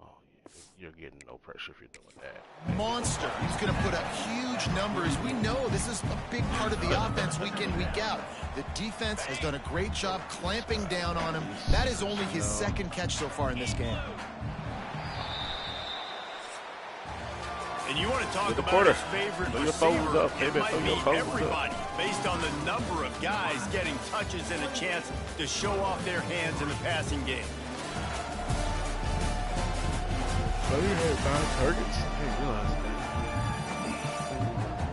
[SPEAKER 4] Oh, yeah, you're getting no pressure if you're doing that.
[SPEAKER 3] Monster. He's going to put up huge numbers. We know this is a big part of the offense week in, week out. The defense has done a great job clamping down on him. That is only his second catch so far in this game.
[SPEAKER 1] And you want to talk about
[SPEAKER 4] Porter.
[SPEAKER 1] his favorite
[SPEAKER 4] Throw your
[SPEAKER 1] receiver,
[SPEAKER 4] phones up,
[SPEAKER 1] it
[SPEAKER 4] baby.
[SPEAKER 1] might
[SPEAKER 4] Throw
[SPEAKER 1] be
[SPEAKER 4] your phones up.
[SPEAKER 1] everybody, based on the number of guys getting touches and a chance to show off their hands in the passing game.
[SPEAKER 4] So you had 9 targets? I didn't realize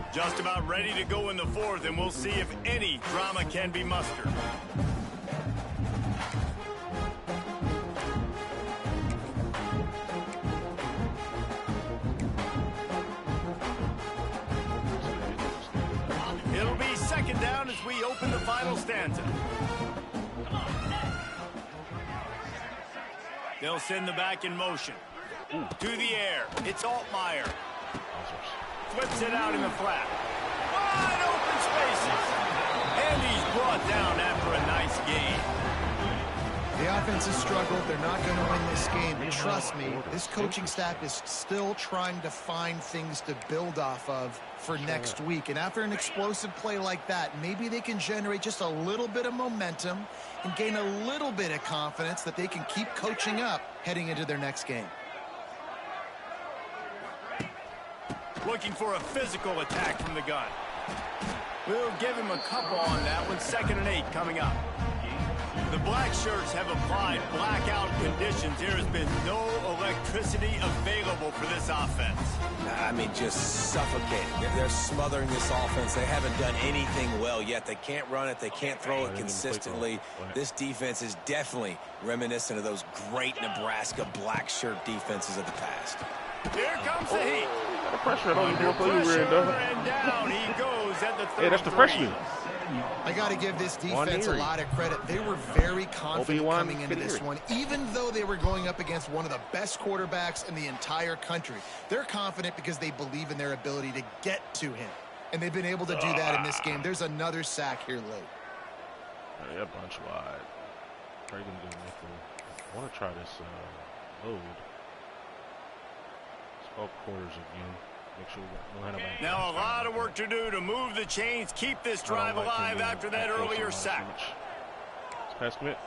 [SPEAKER 4] that.
[SPEAKER 1] Just about ready to go in the fourth, and we'll see if any drama can be mustered. It'll be second down as we open the final stanza. They'll send the back in motion. To the air. It's Altmaier. Flips it out in the flat. Wide open spaces. And he's brought down after a nice gain.
[SPEAKER 3] The offense has struggled. They're not going to win this game. But trust me, this coaching staff is still trying to find things to build off of for next week. And after an explosive play like that, maybe they can generate just a little bit of momentum and gain a little bit of confidence that they can keep coaching up heading into their next game.
[SPEAKER 1] Looking for a physical attack from the gun. We'll give him a couple on that one. 2nd and 8 coming up. The black shirts have applied blackout conditions. There has been no electricity available for this offense.
[SPEAKER 2] I mean, just suffocating. They're smothering this offense. They haven't done anything well yet. They can't run it. They can't throw it consistently. This defense is definitely reminiscent of those great Nebraska black shirt defenses of the past.
[SPEAKER 1] Here comes the heat.
[SPEAKER 4] The pressure.
[SPEAKER 1] And down he goes at the 33.
[SPEAKER 4] Hey, that's the freshman.
[SPEAKER 3] I got to give this defense a lot of credit. They were very confident coming into this one, even though they were going up against one of the best quarterbacks in the entire country. They're confident because they believe in their ability to get to him, and they've been able to do that in this game. There's another sack here late.
[SPEAKER 4] Yeah, bunch wide. Probably gonna go nickel. I want to try this load. It's called quarters again. Make sure we line up.
[SPEAKER 1] Now a lot of work to do to move the chains, keep this drive alive after that earlier sack.
[SPEAKER 4] Pass commit.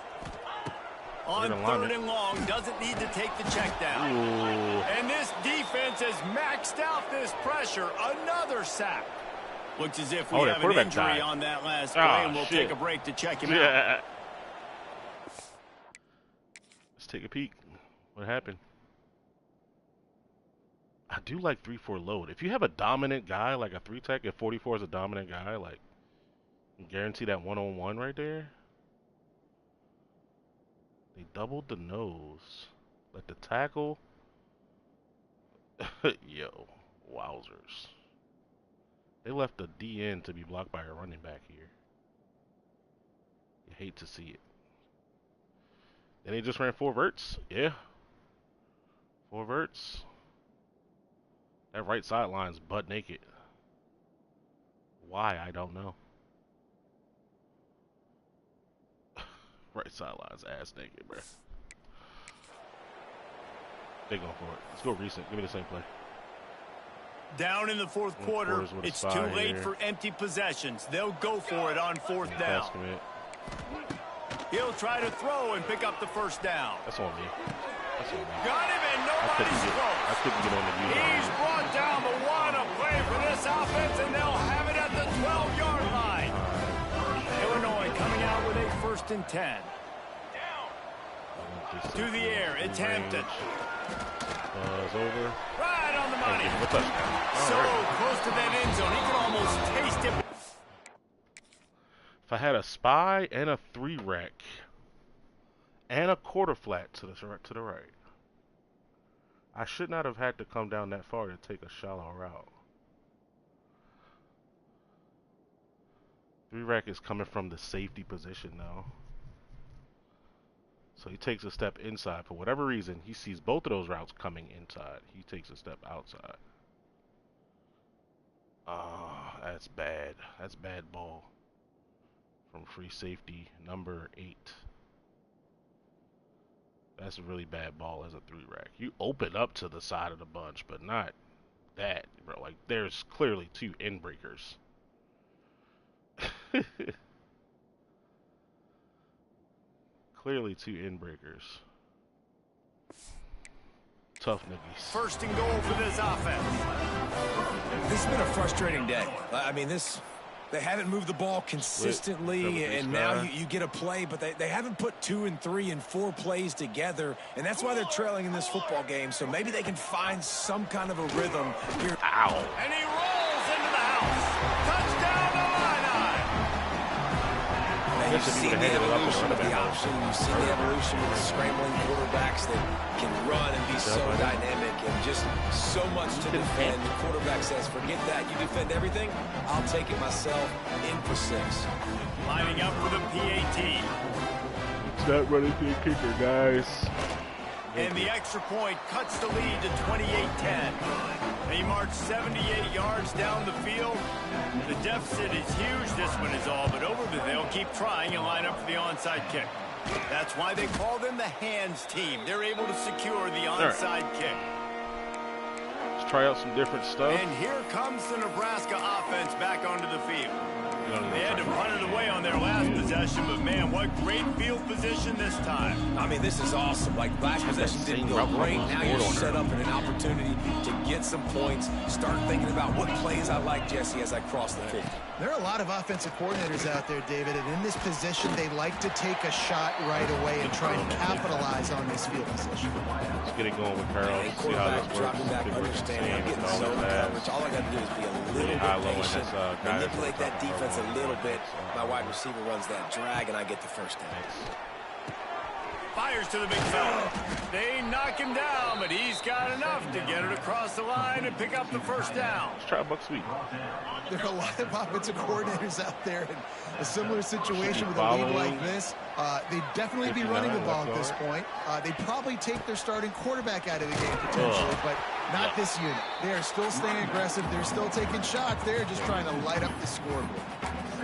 [SPEAKER 1] On 3rd and long, doesn't need to take the check down.
[SPEAKER 4] Ooh.
[SPEAKER 1] And this defense has maxed out this pressure. Another sack. Looks as if we have an injury on that last play, and we'll take a break to check him out.
[SPEAKER 4] Let's take a peek. What happened? I do like 3-4 load. If you have a dominant guy, like a 3-tech, if 44 is a dominant guy, like, you guarantee that one-on-one right there. They doubled the nose. Let the tackle. Yo, wowzers. They left the DN to be blocked by a running back here. You hate to see it. Then they just ran 4 verts. Yeah. 4 verts. That right sideline's butt naked. Why, I don't know. Right sideline's ass naked, bro. They going for it. Let's go recent. Give me the same play.
[SPEAKER 1] Down in the 4th quarter, it's too late for empty possessions. They'll go for it on 4th down. He'll try to throw and pick up the 1st down.
[SPEAKER 4] That's on me.
[SPEAKER 1] Got him, and nobody's close.
[SPEAKER 4] I couldn't get on the view.
[SPEAKER 1] He's brought down the one of play for this offense, and they'll have it at the 12-yard line. Illinois coming out with a 1st and 10. To the air, it's Hampton.
[SPEAKER 4] It's over.
[SPEAKER 1] Right on the money. So close to that end zone, he can almost taste it.
[SPEAKER 4] If I had a spy and a 3-rack and a quarter flat to the right, I should not have had to come down that far to take a shallow route. 3-rack is coming from the safety position now. So he takes a step inside. For whatever reason, he sees both of those routes coming inside. He takes a step outside. That's bad. That's bad ball. From free safety, number 8. That's a really bad ball as a 3-rack. You open up to the side of the bunch, but not that, bro. Like, there's clearly 2 end breakers. Clearly 2 end breakers. Tough niggas.
[SPEAKER 1] 1st and goal for this offense.
[SPEAKER 2] This has been a frustrating day. I mean, they haven't moved the ball consistently, and now you get a play, but they haven't put 2 and 3 and 4 plays together, and that's why they're trailing in this football game. So maybe they can find some kind of a rhythm here.
[SPEAKER 4] Ow.
[SPEAKER 1] And he rolls into the house.
[SPEAKER 4] nice if he would have handed it up and run it back.
[SPEAKER 2] You've seen the evolution with the scrambling quarterbacks that can run and be so dynamic and just so much to defend. The quarterback says, forget that. You defend everything, I'll take it myself. In for 6.
[SPEAKER 1] Lining up for the PAT.
[SPEAKER 4] It's not running to the kicker, guys.
[SPEAKER 1] And the extra point cuts the lead to 28-10. They march 78 yards down the field. The deficit is huge. This one is all but over, but they'll keep trying and line up for the onside kick. That's why they call them the hands team. They're able to secure the onside kick.
[SPEAKER 4] Let's try out some different stuff.
[SPEAKER 1] And here comes the Nebraska offense back onto the field. They had to punt it away on their last possession, but man, what great field position this time.
[SPEAKER 2] I mean, this is awesome. Like, last possession didn't go great. Now you're set up in an opportunity to get some points. Start thinking about what plays I like, Jesse, as I cross the 50.
[SPEAKER 3] There are a lot of offensive coordinators out there, David, and in this position, they like to take a shot right away and try and capitalize on this field position.
[SPEAKER 4] Let's get it going with Carroll. See how this works.
[SPEAKER 2] Dropping back, understanding, I'm getting so coverage. All I got to do is be a little bit patient, manipulate that defense a little bit. My wide receiver runs that drag, and I get the first down.
[SPEAKER 1] Fires to the big fella. They knock him down, but he's got enough to get it across the line and pick up the first down.
[SPEAKER 4] Let's try a buck sweep.
[SPEAKER 3] There are a lot of offensive coordinators out there in a similar situation with a league like this. They'd definitely be running the ball at this point. They'd probably take their starting quarterback out of the game potentially, but not this unit. They are still staying aggressive. They're still taking shots. They're just trying to light up the scoreboard.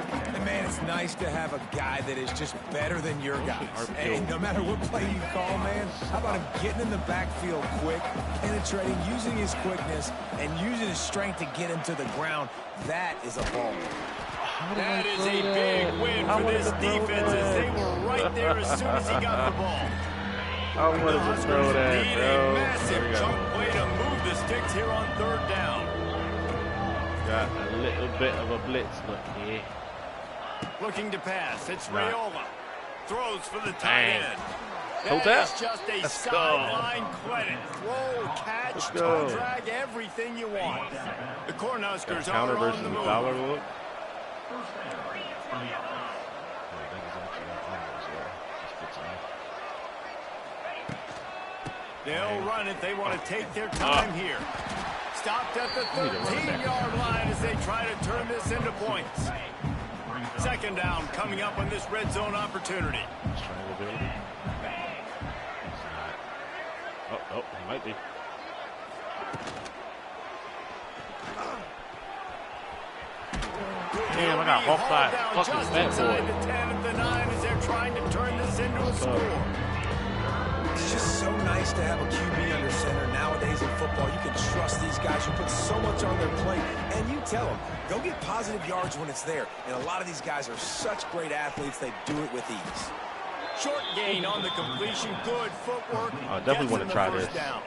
[SPEAKER 2] And man, it's nice to have a guy that is just better than your guys. And no matter what play you call, man, how about him getting in the backfield quick, penetrating, using his quickness, and using his strength to get him to the ground. That is a ball.
[SPEAKER 1] That is a big win for this defense as they were right there as soon as he got the ball.
[SPEAKER 4] I wanted to throw that,
[SPEAKER 1] need
[SPEAKER 4] bro.
[SPEAKER 1] a massive chunk play to move the sticks here on 3rd down.
[SPEAKER 4] Got a little bit of a blitz look here.
[SPEAKER 1] Looking to pass. It's Raiola. Throws for the tight end.
[SPEAKER 4] Hold
[SPEAKER 1] That
[SPEAKER 4] that.
[SPEAKER 1] is just a
[SPEAKER 4] Let's
[SPEAKER 1] sideline credit. Throw, catch, toe drag, everything you want. The Cornhuskers
[SPEAKER 4] Counter
[SPEAKER 1] are
[SPEAKER 4] versus
[SPEAKER 1] on the
[SPEAKER 4] the
[SPEAKER 1] move.
[SPEAKER 4] dollar look.
[SPEAKER 1] They'll run it. They want to take their time here. Stopped at the 13-yard line as they try to turn this into points. 2nd down coming up on this red zone opportunity.
[SPEAKER 4] Oh, he might be. Damn, I got offside. Fucking
[SPEAKER 1] Just
[SPEAKER 4] bad
[SPEAKER 1] inside
[SPEAKER 4] boy.
[SPEAKER 1] the 10 at the 9 as they're trying to turn this into a score.
[SPEAKER 2] It's just so nice to have a QB under center. Nowadays in football, you can trust these guys who put so much on their plate. And you tell them, go get positive yards when it's there. And a lot of these guys are such great athletes, they do it with ease.
[SPEAKER 1] Short gain on the completion. Good footwork.
[SPEAKER 4] I definitely want to try this.
[SPEAKER 1] Down.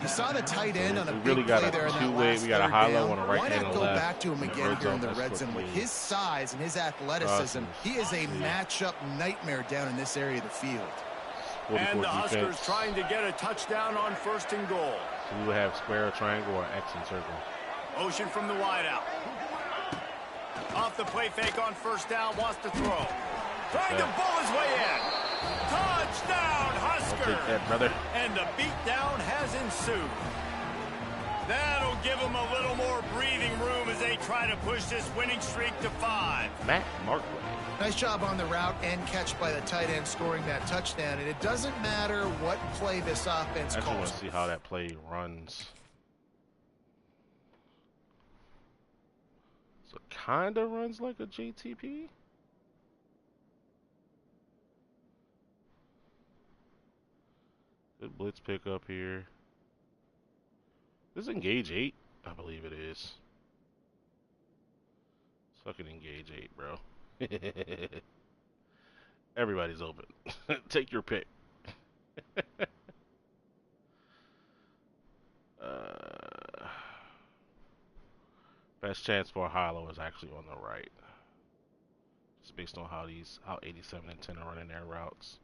[SPEAKER 3] You saw the tight end on a
[SPEAKER 4] We really
[SPEAKER 3] big
[SPEAKER 4] got
[SPEAKER 3] play
[SPEAKER 4] a
[SPEAKER 3] there in that
[SPEAKER 4] two-way.
[SPEAKER 3] last
[SPEAKER 4] We got a
[SPEAKER 3] 3rd
[SPEAKER 4] high
[SPEAKER 3] down.
[SPEAKER 4] low on the right
[SPEAKER 3] Why
[SPEAKER 4] and
[SPEAKER 3] not
[SPEAKER 4] a
[SPEAKER 3] go
[SPEAKER 4] left.
[SPEAKER 3] back to him again here in the red zone? With his size and his athleticism, he is a matchup nightmare down in this area of the field.
[SPEAKER 1] And the Huskers
[SPEAKER 4] defense.
[SPEAKER 1] trying to get a touchdown on 1st and goal.
[SPEAKER 4] So we would have square, triangle, or X and circle.
[SPEAKER 1] Motion from the wideout. Off the play fake on 1st down, wants to throw. Trying to bull his way in. Touchdown, Huskers!
[SPEAKER 4] Take that, brother.
[SPEAKER 1] And the beatdown has ensued. That'll give them a little more breathing room as they try to push this winning streak to 5.
[SPEAKER 4] Matt Markway.
[SPEAKER 3] Nice job on the route and catch by the tight end scoring that touchdown. And it doesn't matter what play this offense
[SPEAKER 4] I actually want
[SPEAKER 3] calls.
[SPEAKER 4] to see how that play runs. So it kind of runs like a JTP. Good blitz pickup here. This is engage 8, I believe it is. Fucking engage 8, bro. Everybody's open. Take your pick. Best chance for a hollow is actually on the right. Just based on how 87 and 10 are running their routes.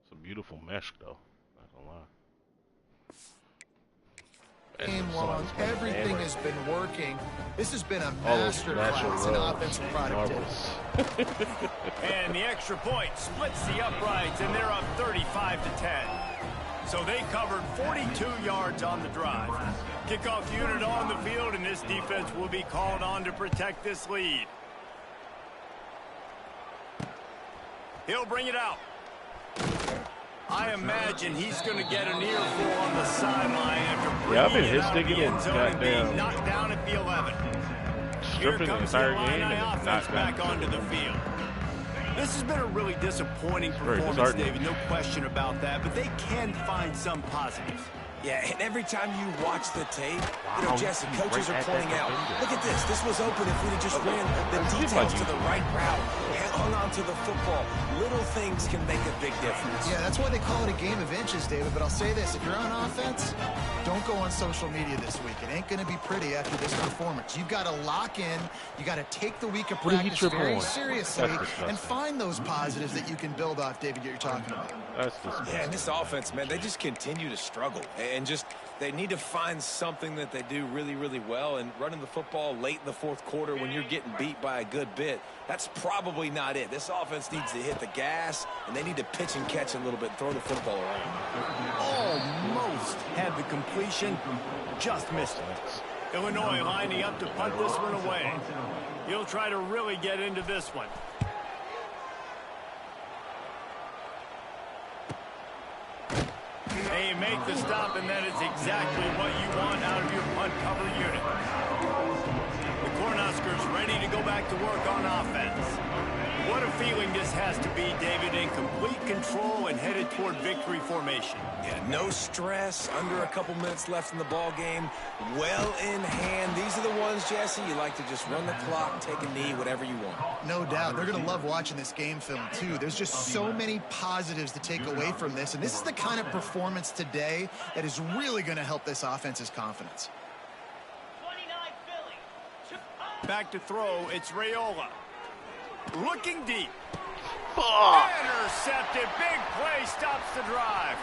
[SPEAKER 4] It's a beautiful mesh though, not gonna lie.
[SPEAKER 3] game long. Everything has been working. This has been a masterclass in offensive productivity.
[SPEAKER 1] And the extra point splits the uprights, and they're up 35-10. So they covered 42 yards on the drive. Kickoff unit on the field, and this defense will be called on to protect this lead. He'll bring it out. I imagine he's going to get an earful on the sideline after bringing it out of the end zone and being knocked down at the 11. Here comes the Illini offense back onto the field. This has been a really disappointing performance, David, no question about that, but they can find some positives.
[SPEAKER 2] Yeah, and every time you watch the tape, Jesse, coaches are pointing out, look at this. This was open if we'd have just ran the details to the right route, hung on to the football. Little things can make a big difference.
[SPEAKER 3] Yeah, that's why they call it a game of inches, David. But I'll say this, if you're on offense, don't go on social media this week. It ain't going to be pretty after this performance. You've got to lock in. You got to take the week of practice very seriously and find those positives that you can build off, David, that you're talking about.
[SPEAKER 4] That's disgusting.
[SPEAKER 2] Yeah, and this offense, man, they just continue to struggle. And just they need to find something that they do really, really well. And running the football late in the fourth quarter when you're getting beat by a good bit, that's probably not it. This offense needs to hit the gas, and they need to pitch and catch a little bit, throw the football around.
[SPEAKER 1] Almost had the completion, just missed it. Illinois lining up to punt this one away. He'll try to really get into this one. They make the stop, and that is exactly what you want out of your punt cover unit. The Cornhuskers ready to go back to work on offense. What a feeling this has to be, David, in complete control and headed toward victory formation.
[SPEAKER 2] Yeah, no stress, under a couple minutes left in the ball game, well in hand. These are the ones, Jesse, you like to just run the clock, take a knee, whatever you want.
[SPEAKER 3] No doubt. They're going to love watching this game film, too. There's just so many positives to take away from this, and this is the kind of performance today that is really going to help this offense's confidence.
[SPEAKER 1] Back to throw, it's Raiola. Looking deep. Intercepted. Big play stops the drive.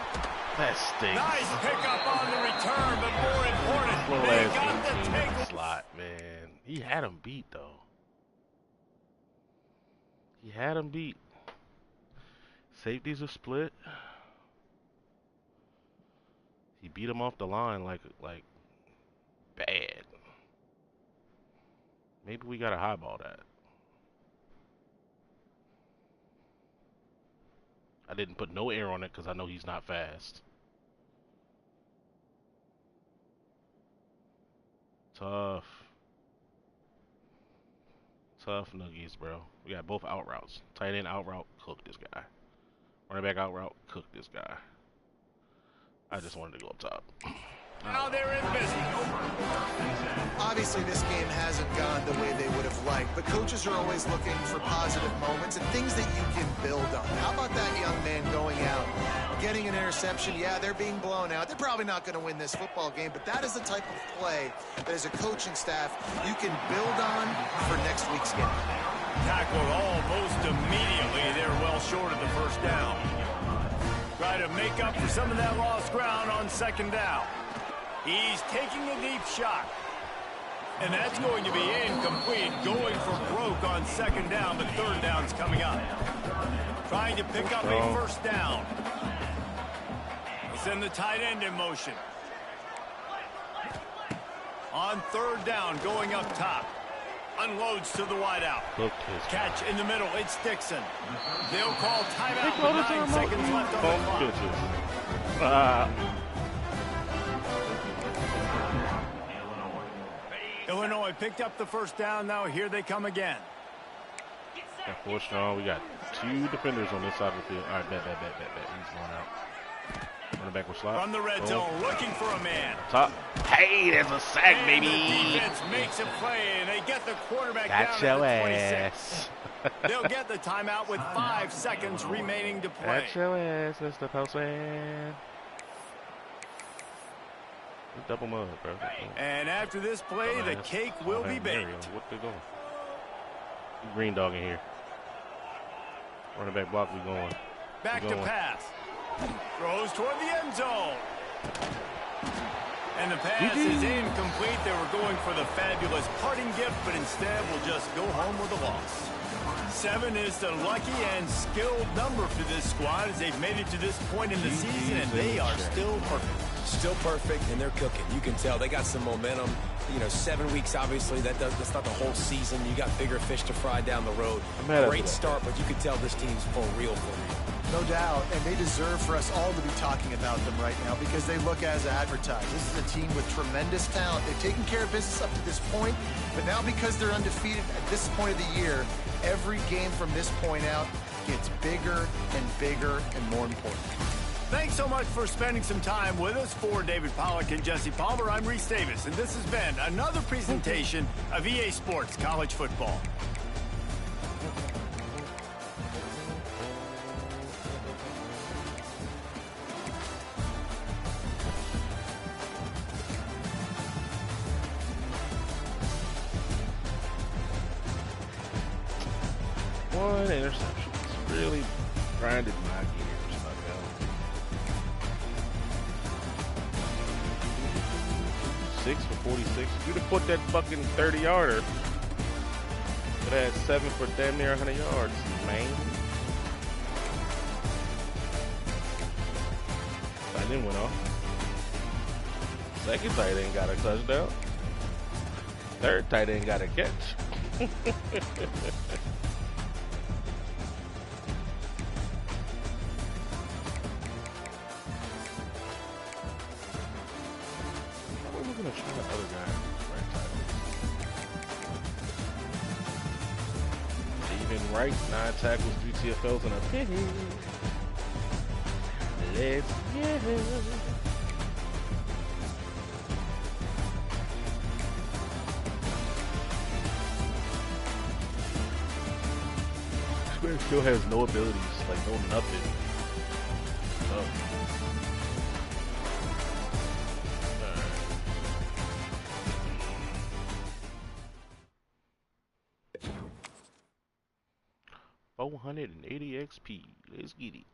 [SPEAKER 4] That stinks.
[SPEAKER 1] Nice pickup on the return, but more important, they got the tackle.
[SPEAKER 4] Slot, man. He had him beat, though. He had him beat. Safeties are split. He beat him off the line like bad. Maybe we gotta highball that. I didn't put no air on it because I know he's not fast. Tough. Tough nuggies, bro. We got both out routes. Tight end out route, cook this guy. Running back out route, cook this guy. I just wanted to go up top.
[SPEAKER 1] Now they're in business.
[SPEAKER 3] Obviously, this game hasn't gone the way they would have liked, but coaches are always looking for positive moments and things that you can build on. How about that young man going out, getting an interception? Yeah, they're being blown out. They're probably not going to win this football game, but that is the type of play that as a coaching staff you can build on for next week's game.
[SPEAKER 1] Tackled almost immediately. They're well short of the first down. Try to make up for some of that lost ground on second down. He's taking a deep shot. And that's going to be incomplete. Going for broke on second down, but third down's coming up. Trying to pick up a first down. Send the tight end in motion. On third down, going up top. Unloads to the wideout. Catch in the middle. It's Dixon. They'll call timeout with 9 seconds left on the clock. Illinois picked up the first down. Now here they come again.
[SPEAKER 4] Got 4 strong. We got 2 defenders on this side of the field. All right, bet. He's going out. Running back with slot.
[SPEAKER 1] From the red zone, looking for a man.
[SPEAKER 4] Top. Hey, there's a sack,
[SPEAKER 1] and
[SPEAKER 4] baby.
[SPEAKER 1] The defense makes a play, and they get the quarterback down at the 26. They'll get the timeout with 5 seconds remaining to play.
[SPEAKER 4] Got your ass, Mr. Postman. Double mud, bro.
[SPEAKER 1] And after this play, the cake will be baked.
[SPEAKER 4] What they going? Green dog in here. Running back block, we going.
[SPEAKER 1] Back to pass. Throws toward the end zone. And the pass is incomplete. They were going for the fabulous parting gift, but instead will just go home with a loss. 7 is the lucky and skilled number for this squad as they've made it to this point in the season, and they are still perfect.
[SPEAKER 2] Still perfect, and they're cooking. You can tell they got some momentum. 7 weeks, obviously, that's not the whole season. You got bigger fish to fry down the road. Great start, but you can tell this team's for real.
[SPEAKER 3] No doubt, and they deserve for us all to be talking about them right now because they look as advertised. This is a team with tremendous talent. They've taken care of business up to this point, but now because they're undefeated at this point of the year, every game from this point out gets bigger and bigger and more important.
[SPEAKER 1] Thanks so much for spending some time with us. For David Pollack and Jesse Palmer, I'm Reese Davis, and this has been another presentation of EA Sports College Football.
[SPEAKER 4] One interception. It's really grinded my gears. My God. 6 for 46. You'd have put that fucking 30-yarder. But had 7 for damn near 100 yards, man. Tight end went off. Second tight end got a touchdown. Third tight end got a catch. I'm gonna try the other guy. Right tackle. Even Wright, 9 tackles, 3 TFLs, and a pick. Let's get it. Square still has no abilities, like no nothing. Oh. 480 XP. Let's get it.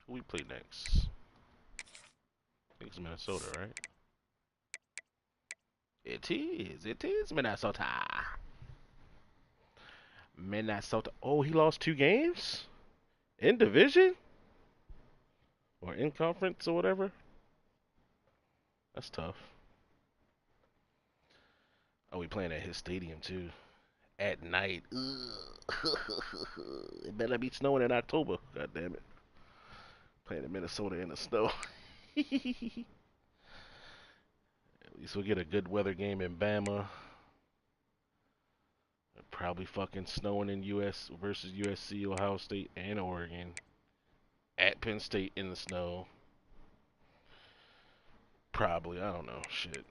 [SPEAKER 4] Who we play next? I think it's Minnesota, right? It is Minnesota. Minnesota. Oh, he lost 2 games? In division? Or in conference or whatever? That's tough. Oh, we playing at his stadium too. At night. It better be snowing in October. God damn it. Playing in Minnesota in the snow. At least we'll get a good weather game in Bama. Probably fucking snowing in US versus USC, Ohio State, and Oregon. At Penn State in the snow. Probably, I don't know. Shit.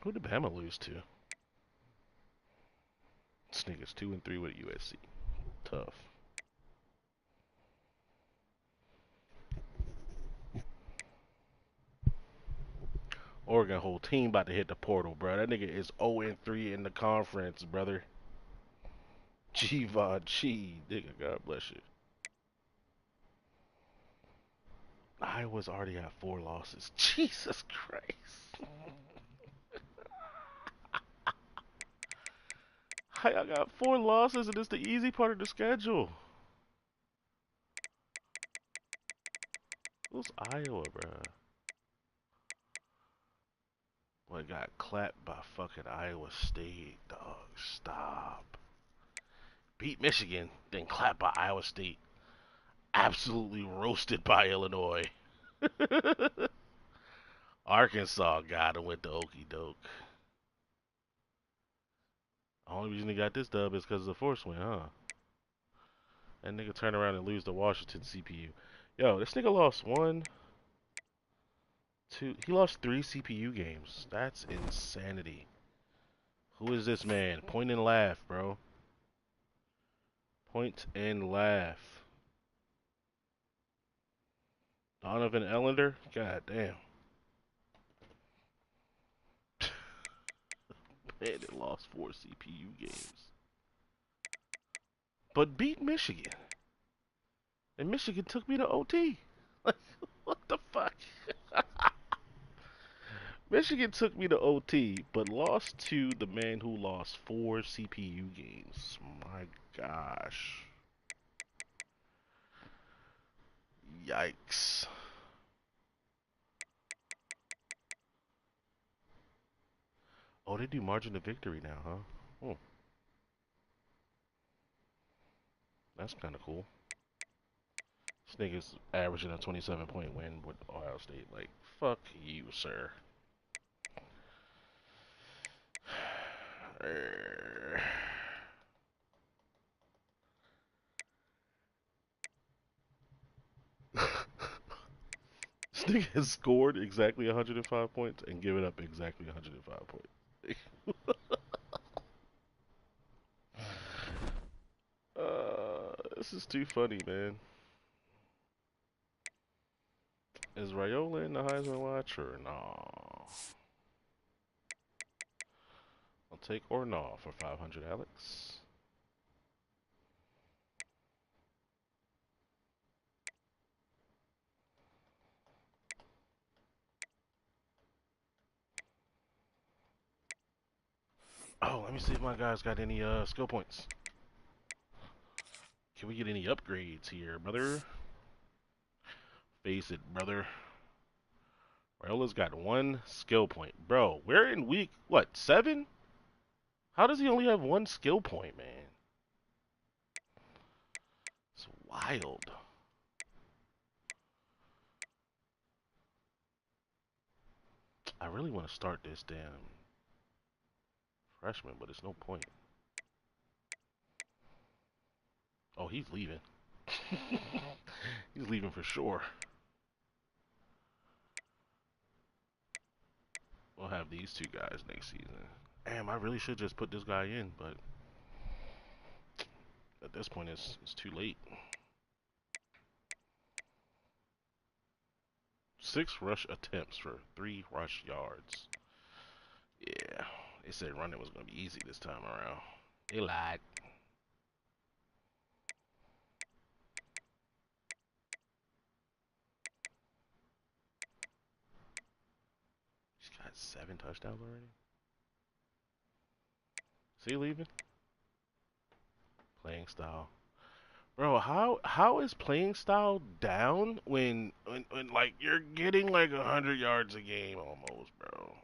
[SPEAKER 4] Who did Bama lose to? This nigga's 2-3 with USC. Tough. Oregon whole team about to hit the portal, bro. That nigga is 0-3 in the conference, brother. G-Vod-G. Nigga, God bless you. Iowa's already got 4 losses. Jesus Christ. I got 4 losses and it's the easy part of the schedule. Who's Iowa, bruh? Boy, got clapped by fucking Iowa State, dog. Stop. Beat Michigan, then clapped by Iowa State. Absolutely roasted by Illinois. Arkansas got him with the okey doke. The only reason he got this dub is because of the force win, huh? That nigga turn around and lose to Washington CPU. Yo, this nigga lost 1, 2. He lost 3 CPU games. That's insanity. Who is this man? Point and laugh, bro. Point and laugh. Donovan Ellender? God damn. Bandit lost 4 CPU games. But beat Michigan. And Michigan took me to OT. Like, what the fuck? Michigan took me to OT, but lost to the man who lost 4 CPU games. My gosh. Yikes. Oh, they do margin of victory now, huh? Oh, that's kind of cool. This nigga's averaging a 27-point win with Ohio State. Like, fuck you, sir. This nigga has scored exactly 105 points and given up exactly 105 points. This is too funny, man. Is Raiola in the Heisman watch or no? I'll take or no for 500, Alex. Oh, let me see if my guys got any skill points. Can we get any upgrades here, brother? Face it, brother. Raiola's got 1 skill point. Bro, we're in week, what, 7? How does he only have 1 skill point, man? It's wild. I really want to start this damn freshman, but it's no point. Oh, he's leaving. He's leaving for sure. We'll have these 2 guys next season. Damn, I really should just put this guy in, but at this point it's too late. 6 rush attempts for 3 rush yards. Yeah, they said running was going to be easy this time around. They lied. He's got 7 touchdowns already. Is he leaving? Playing style. Bro, how is playing style down when like you're getting like 100 yards a game almost, bro?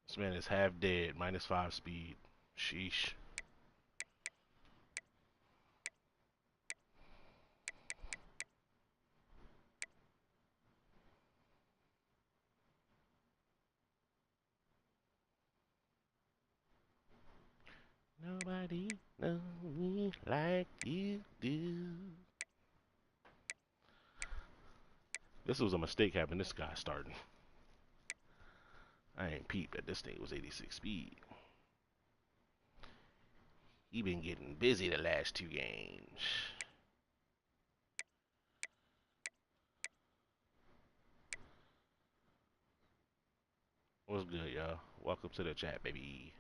[SPEAKER 4] This man is half dead, -5 speed. Sheesh. Nobody knows me like you do. This was a mistake having this guy starting. I ain't peeped that this thing was 86 speed. He been getting busy the last 2 games. What's good, y'all? Welcome to the chat, baby.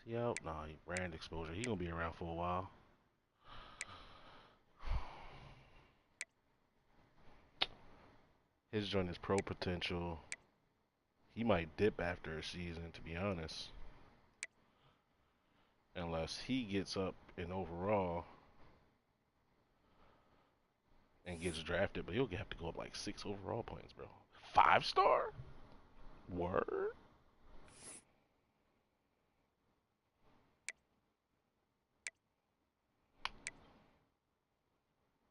[SPEAKER 4] See out? Nah, brand exposure. He gonna be around for a while. His joint is pro potential. He might dip after a season, to be honest. Unless he gets up in overall and gets drafted, but he'll have to go up like 6 overall points, bro. 5-star? Word?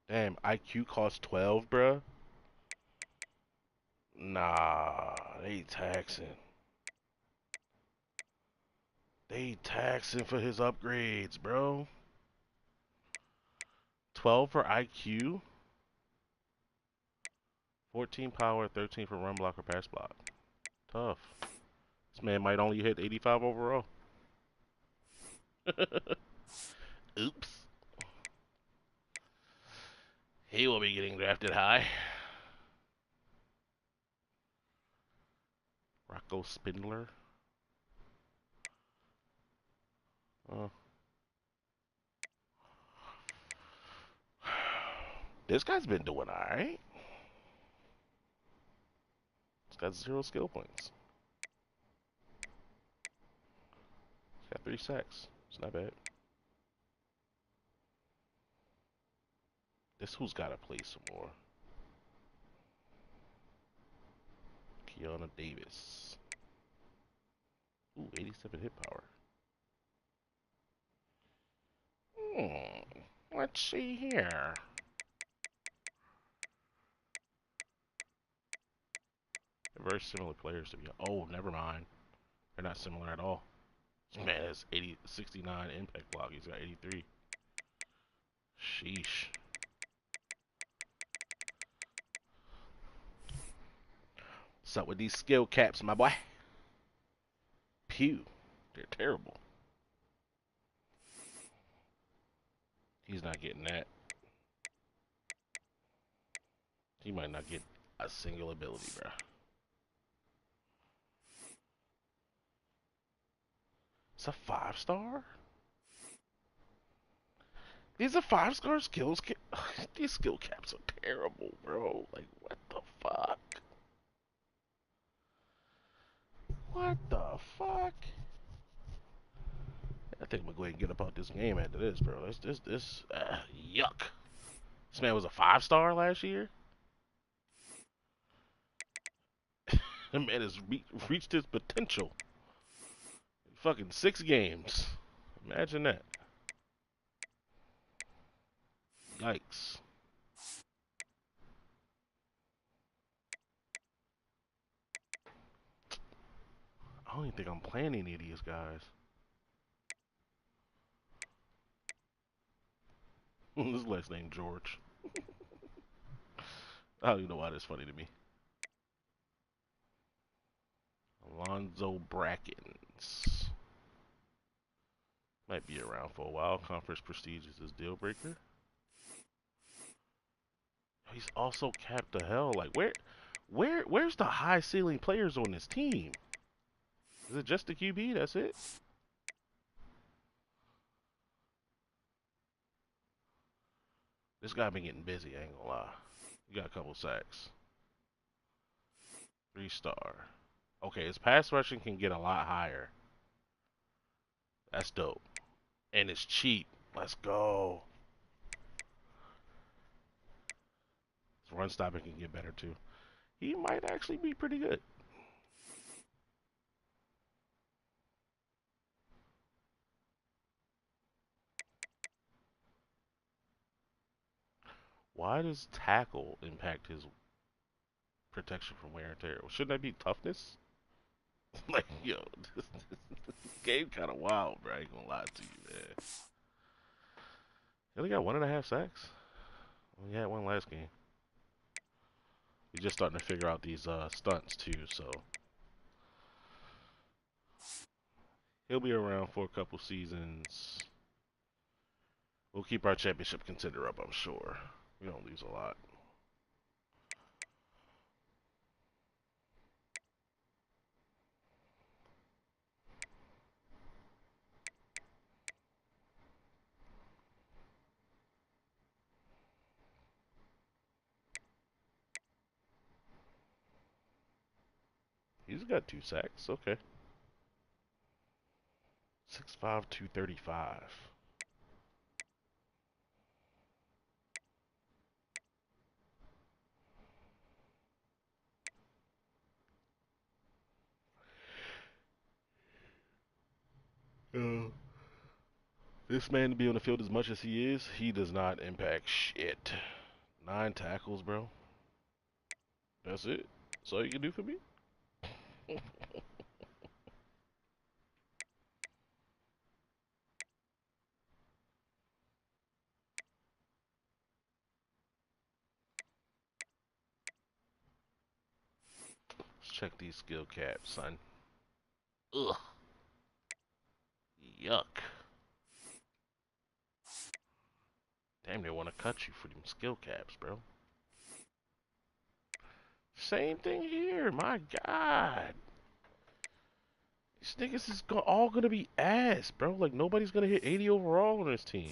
[SPEAKER 4] Damn, IQ costs 12, bro. Nah, they taxing. They taxing for his upgrades, bro. 12 for IQ, 14 power, 13 for run block or pass block. Tough. This man might only hit 85 overall. Oops. He will be getting drafted high. Rocco Spindler. This guy's been doing alright. He's got 0 skill points. He's got 3 sacks. It's not bad. This who's got to play some more. Keanu Davis. Ooh, 87 hit power. Let's see here. They're very similar players to me. Oh, never mind. They're not similar at all. This man has 69 impact block. He's got 83. Sheesh. What's up with these skill caps, my boy? Pew. They're terrible. He's not getting that. He might not get a single ability, bro. It's a 5-star? These are 5-star skills. These skill caps are terrible, bro. Like, what the fuck? What the fuck? I think I'm gonna go ahead and get up out this game after this, bro. Yuck. This man was a 5-star last year. The man has reached his potential. Fucking 6 games. Imagine that. Yikes. I don't even think I'm playing any of these guys. His last name George. I don't even know why that's funny to me. Alonzo Brackens. Might be around for a while. Conference prestige is his deal breaker. He's also capped the hell. Like where's the high ceiling players on this team? Is it just the QB? That's it? This guy been getting busy, I ain't gonna lie. He got a couple sacks. 3-star. Okay, his pass rushing can get a lot higher. That's dope. And it's cheap. Let's go. His run stopping can get better too. He might actually be pretty good. Why does tackle impact his protection from wear and tear? Well, shouldn't that be toughness? Like, yo, this game kind of wild, bro. I ain't gonna lie to you, man. He only got 1.5 sacks. Only had 1 last game. He's just starting to figure out these stunts too, so he'll be around for a couple seasons. We'll keep our championship contender up, I'm sure. We don't lose a lot. He's got 2 sacks. Okay. 6'5", 235. This man to be on the field as much as he is, he does not impact shit. 9 tackles, bro. That's it. That's all you can do for me? check these skill caps, son. Ugh. Yuck. Damn, they want to cut you for them skill caps, bro. Same thing here. My God. These niggas is all gonna be ass, bro. Like, nobody's gonna hit 80 overall on this team.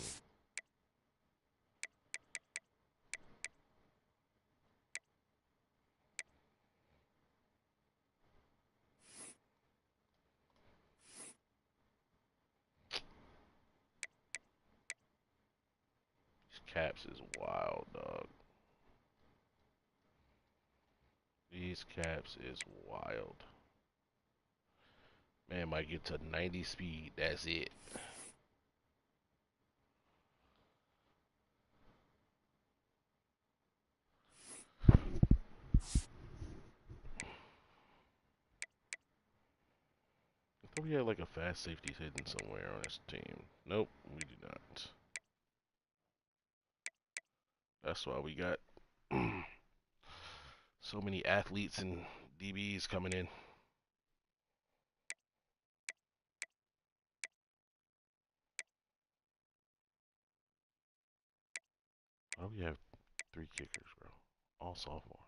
[SPEAKER 4] These caps is wild, dog. These caps is wild. Man might get to 90 speed. That's it. I thought we had like a fast safety hidden somewhere on this team. Nope, we do not. That's why we got so many athletes and DBs coming in. Why we have 3 kickers, bro? All sophomores.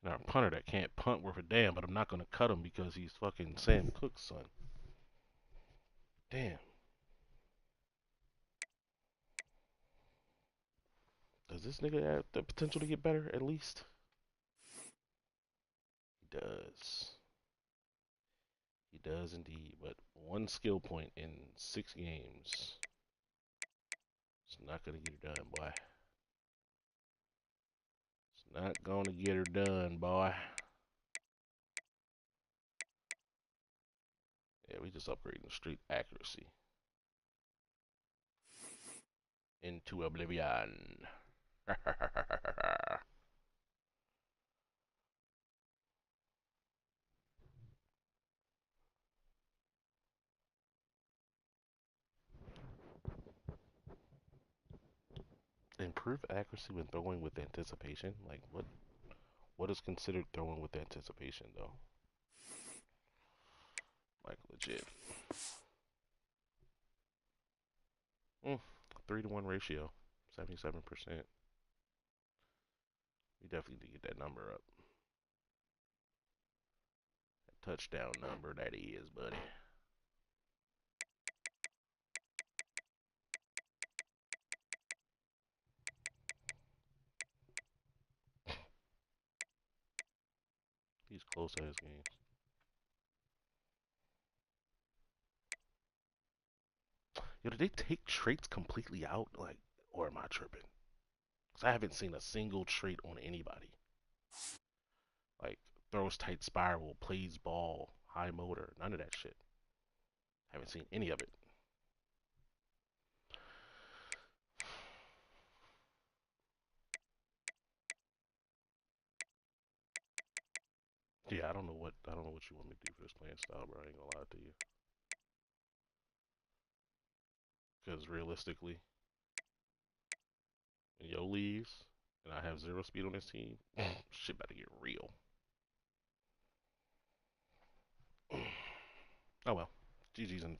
[SPEAKER 4] And our punter that can't punt worth a damn, but I'm not gonna cut him because he's fucking Sam Cook's son. Damn. Does this nigga have the potential to get better at least? He does. He does indeed, but 1 skill point in 6 games. It's not gonna get her done, boy. It's not gonna get her done, boy. Yeah, we just upgrading the street accuracy into oblivion. Improve accuracy when throwing with anticipation? Like, what is considered throwing with anticipation, though? Like, legit. 3-to-1 ratio. 77%. We definitely need to get that number up. That touchdown number, that is, buddy. He's close to his games. Yo, did they take traits completely out? Like, or am I tripping? Because I haven't seen a single trait on anybody. Like, throws tight spiral, plays ball, high motor, none of that shit. Haven't seen any of it. Yeah, I don't know what you want me to do for this playing style, bro. I ain't gonna lie to you. Because realistically, when Yo leaves and I have 0 speed on this team, shit about to get real. Oh well. GG's in